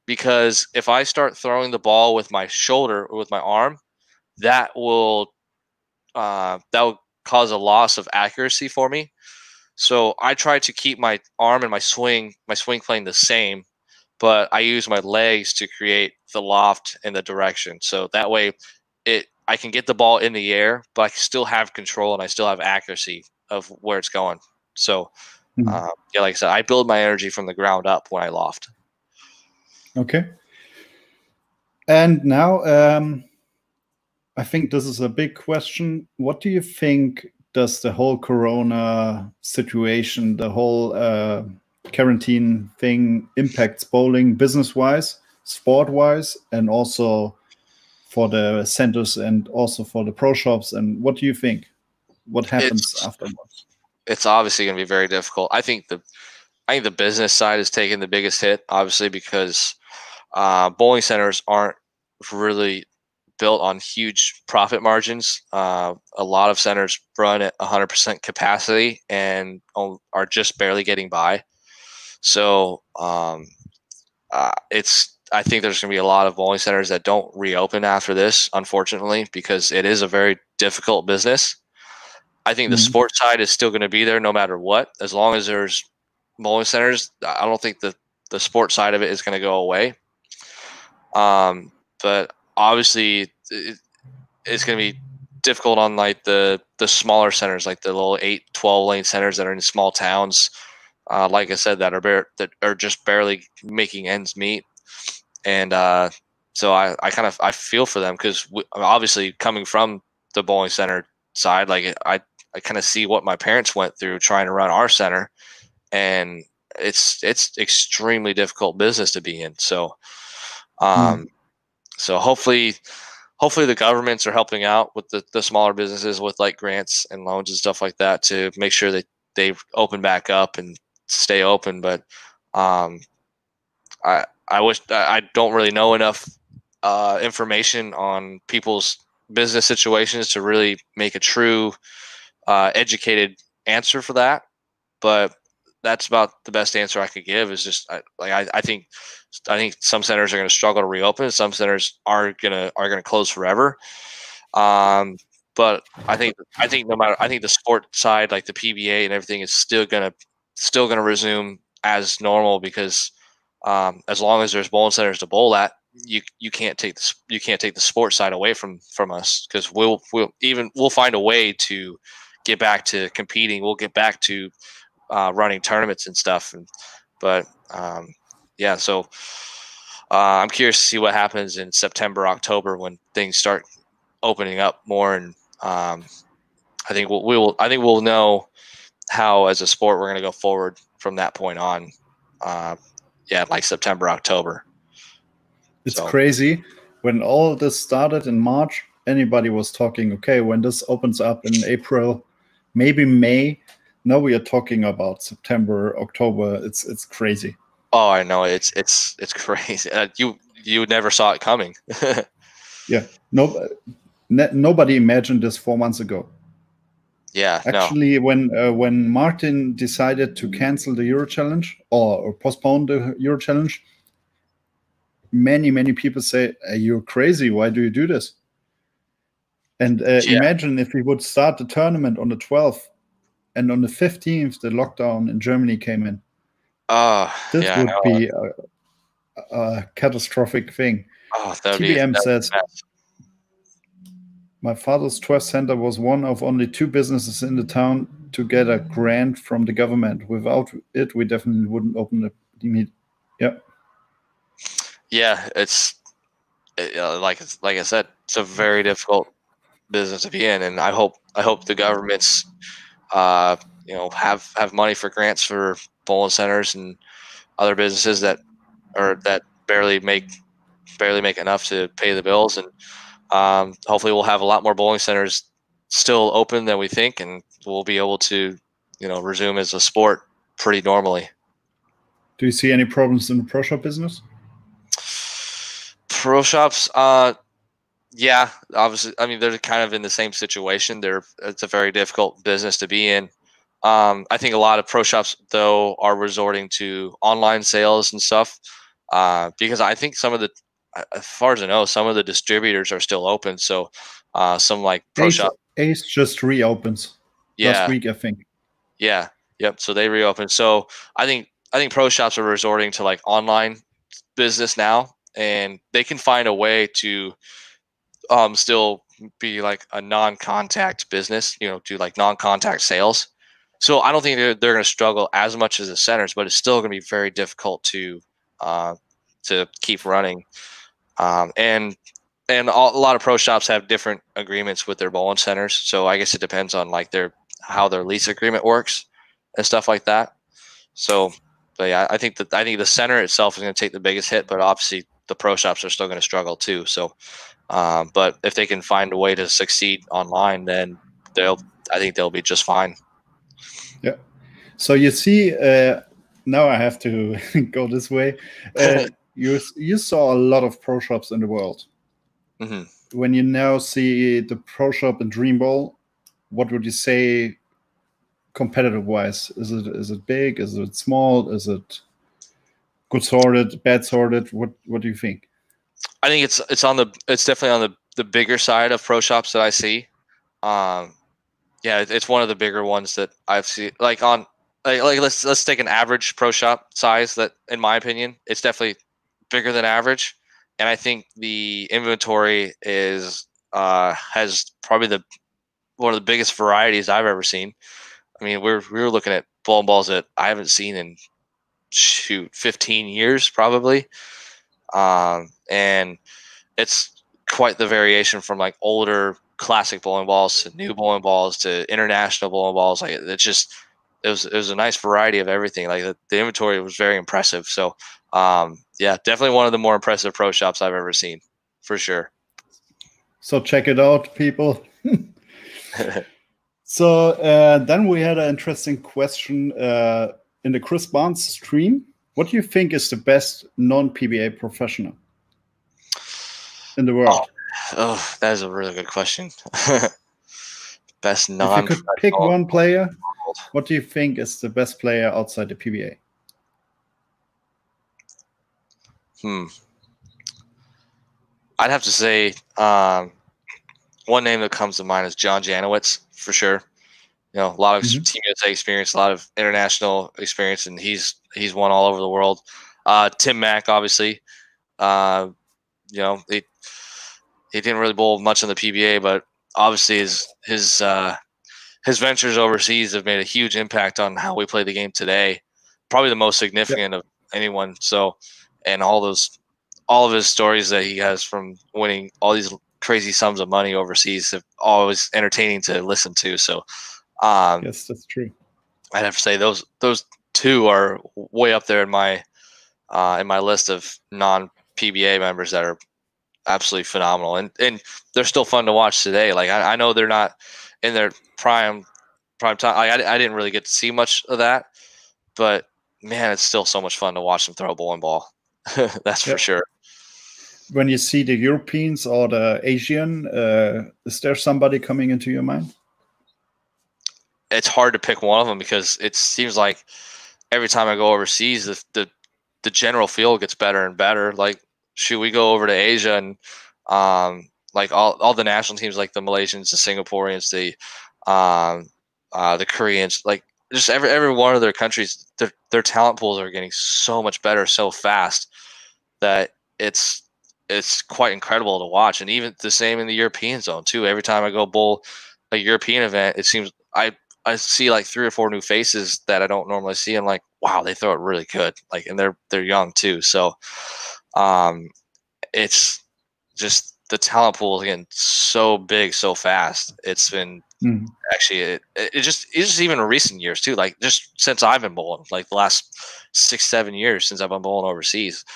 Because if I start throwing the ball with my shoulder or with my arm, that will cause a loss of accuracy for me. So I try to keep my arm and my swing plane the same, but I use my legs to create the loft in the direction. So that way I can get the ball in the air, but I still have control and I still have accuracy of where it's going. So like I said, I build my energy from the ground up when I loft. Okay. And now I think this is a big question. What do you think does the whole Corona situation, the whole quarantine thing impacts bowling business-wise? sport-wise, and also for the centers and also for the pro shops? And what do you think? What happens afterwards? It's obviously going to be very difficult. I think the business side is taking the biggest hit, obviously, because bowling centers aren't really built on huge profit margins. A lot of centers run at 100% capacity and are just barely getting by. So I think there's going to be a lot of bowling centers that don't reopen after this, unfortunately, because it is a very difficult business. I think the sports side is still going to be there no matter what. As long as there's bowling centers, I don't think the sports side of it is going to go away. But obviously it's going to be difficult on like the smaller centers, like the little 8-12 lane centers that are in small towns. Like I said, that are just barely making ends meet. And so I feel for them, because obviously coming from the bowling center side, like I kind of see what my parents went through trying to run our center, and it's extremely difficult business to be in. So so hopefully the governments are helping out with the smaller businesses with like grants and loans and stuff like that to make sure that they open back up and stay open. But I wish I don't really know enough information on people's business situations to really make a true educated answer for that. But that's about the best answer I could give. Is just I think some centers are going to struggle to reopen. Some centers are gonna close forever. But I think the sport side, like the PBA and everything, is still gonna resume as normal, because as long as there's bowling centers to bowl at, you can't take the sports side away from us, because we'll find a way to get back to competing. We'll get back to running tournaments and stuff. But yeah, so I'm curious to see what happens in September, October, when things start opening up more, and I think we'll know how as a sport we're going to go forward from that point on. Yeah, like September, October. It's crazy. When all this started in March, anybody was talking, okay, when this opens up in April, maybe May. Now we are talking about September, October. It's crazy. Oh, I know. It's crazy. You never saw it coming. Yeah. Nobody imagined this 4 months ago. Yeah. Actually, when Martin decided to cancel the Euro Challenge or postpone the Euro Challenge, many people say, "You're crazy. Why do you do this?" And imagine if we would start the tournament on the 12th, and on the 15th, the lockdown in Germany came in. This would be a catastrophic thing. TBM says, my father's trust center was one of only 2 businesses in the town to get a grant from the government. Without it, we definitely wouldn't open the meet. Yeah. Yeah, it's like I said, it's a very difficult business to be in, and I hope the governments have money for grants for bowling centers and other businesses that barely make enough to pay the bills, and hopefully we'll have a lot more bowling centers still open than we think, and we'll be able to resume as a sport pretty normally. Do you see any problems in the pro shop business? Pro shops, yeah, obviously. I mean, they're kind of in the same situation. It's a very difficult business to be in. I think a lot of pro shops, though, are resorting to online sales and stuff, because I think as far as I know, some of the distributors are still open. So some like pro shop. Ace just reopens last week, I think. Yeah. Yep. So they reopened. So I think pro shops are resorting to like online business now, and they can find a way to still be like a non-contact business, do like non-contact sales. So I don't think they're going to struggle as much as the centers, but it's still going to be very difficult to keep running. And a lot of pro shops have different agreements with their bowling centers. So I guess it depends on like how their lease agreement works and stuff like that. So, but yeah, I think the center itself is going to take the biggest hit, but obviously the pro shops are still going to struggle too. So, but if they can find a way to succeed online, then I think they'll be just fine. Yeah. So you see, now I have to go this way. You saw a lot of pro shops in the world. Mm-hmm. When you now see the pro shop in Dream Ball, what would you say competitive wise? Is it big? Is it small? Is it good sorted, bad sorted? What do you think? I think it's definitely on the bigger side of pro shops that I see. Yeah, it's one of the bigger ones that I've seen. Like let's take an average pro shop size. That, in my opinion, it's definitely bigger than average. And I think the inventory has probably one of the biggest varieties I've ever seen. I mean, we were looking at bowling balls that I haven't seen in 15 years probably, and it's quite the variation from like older classic bowling balls to new bowling balls to international bowling balls. Like it was a nice variety of everything. Like the inventory was very impressive. So yeah, definitely one of the more impressive pro shops I've ever seen, for sure. So check it out, people. So then we had an interesting question in the Chris Barnes stream. What do you think is the best non-PBA professional in the world? Oh, that is a really good question. Best non. If you could pick one player, what do you think is the best player outside the PBA? I'd have to say one name that comes to mind is John Janowitz, for sure. You know, a lot of Team USA experience, a lot of international experience, and he's won all over the world. Tim Mack, obviously. You know, he didn't really bowl much in the PBA, but obviously his ventures overseas have made a huge impact on how we play the game today. Probably the most significant of anyone. So, and all of his stories that he has from winning all these crazy sums of money overseas have always entertaining to listen to. So, yes, that's true. I'd have to say those two are way up there in my list of non-PBA members that are absolutely phenomenal, and they're still fun to watch today. Like I know they're not in their prime time. I didn't really get to see much of that, but man, it's still so much fun to watch them throw a bowling ball. That's for sure. When you see the Europeans or the Asian, is there somebody coming into your mind? It's hard to pick one of them because it seems like every time I go overseas, the general feel gets better and better. Like, should we go over to Asia and like all the national teams, like the Malaysians, the Singaporeans, the Koreans, like just every one of their countries, their talent pools are getting so much better so fast that it's quite incredible to watch. And even the same in the European zone too. Every time I go bowl a European event, it seems I see like 3 or 4 new faces that I don't normally see. I'm like, wow, they throw it really good. Like, and they're young too. So, it's just the talent pool is getting so big so fast. It's been actually it's just even in recent years too. Like just since I've been bowling, like the last 6-7 years since I've been bowling overseas,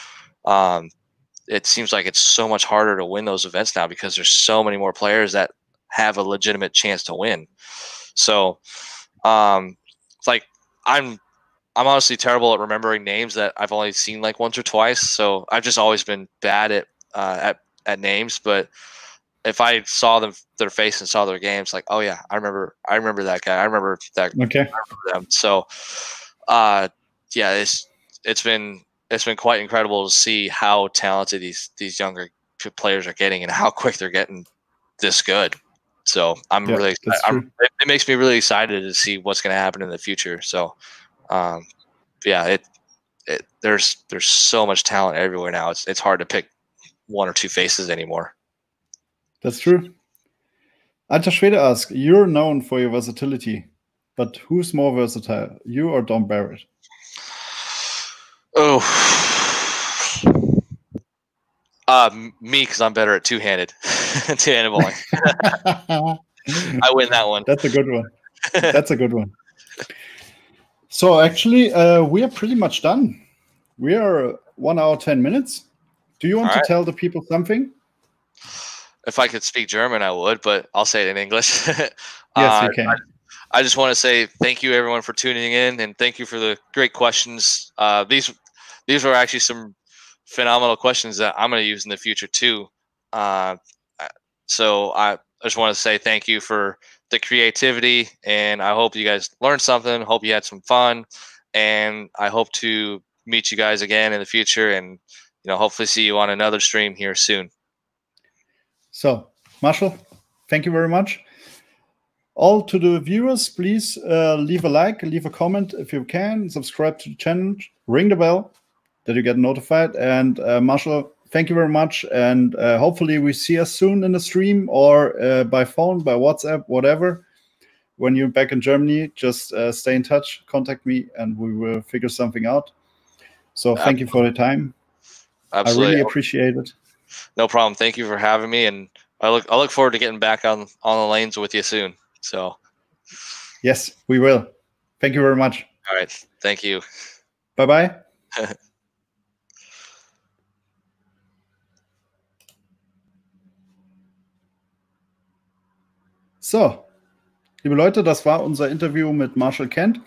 it seems like it's so much harder to win those events now because there's so many more players that have a legitimate chance to win. So, it's like I'm honestly terrible at remembering names that I've only seen like once or twice. So I've just always been bad at names. But if I saw their face and saw their games, like, oh yeah, I remember that guy. I remember that. Okay. I remember them. So, yeah, it's been quite incredible to see how talented these younger players are getting and how quick they're getting this good. So I'm really excited. It makes me really excited to see what's going to happen in the future. So, yeah, there's so much talent everywhere now. It's hard to pick 1 or 2 faces anymore. That's true. Alter Schwede asks, you're known for your versatility, but who's more versatile, you or Don Barrett? Oh, me, because I'm better at two-handed bowling. I win that one. That's a good one. That's a good one. So actually, we are pretty much done. We are 1 hour 10 minutes. Do you want to tell the people something? If I could speak German, I would, but I'll say it in English. Yes, you can. I just want to say thank you, everyone, for tuning in, and thank you for the great questions. These were actually some phenomenal questions that I'm going to use in the future too. So I just want to say thank you for the creativity, and I hope you guys learned something. Hope you had some fun, and I hope to meet you guys again in the future, and hopefully see you on another stream here soon. So, Marshall, thank you very much. All to the viewers, please leave a like, leave a comment if you can, subscribe to the channel, ring the bell that you get notified. And Marshall, thank you very much. And hopefully we see us soon in the stream or by phone, by WhatsApp, whatever. When you're back in Germany, just stay in touch, contact me, and we will figure something out. So thank you for the time. Absolutely. I really appreciate it. No problem. Thank you for having me, and I look forward to getting back on the lanes with you soon. So, yes, we will. Thank you very much. All right. Thank you. Bye-bye. So, liebe Leute, das war unser Interview mit Marshall Kent.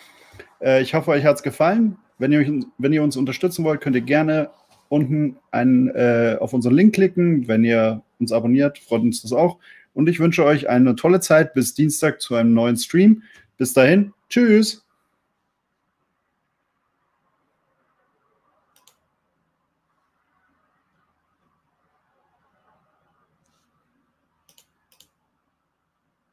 Ich hoffe, euch hat es gefallen. Wenn ihr uns unterstützen wollt, könnt ihr gerne unten auf unseren Link klicken. Wenn ihr uns abonniert, freut uns das auch. Und ich wünsche euch eine tolle Zeit bis Dienstag zu einem neuen Stream. Bis dahin, tschüss!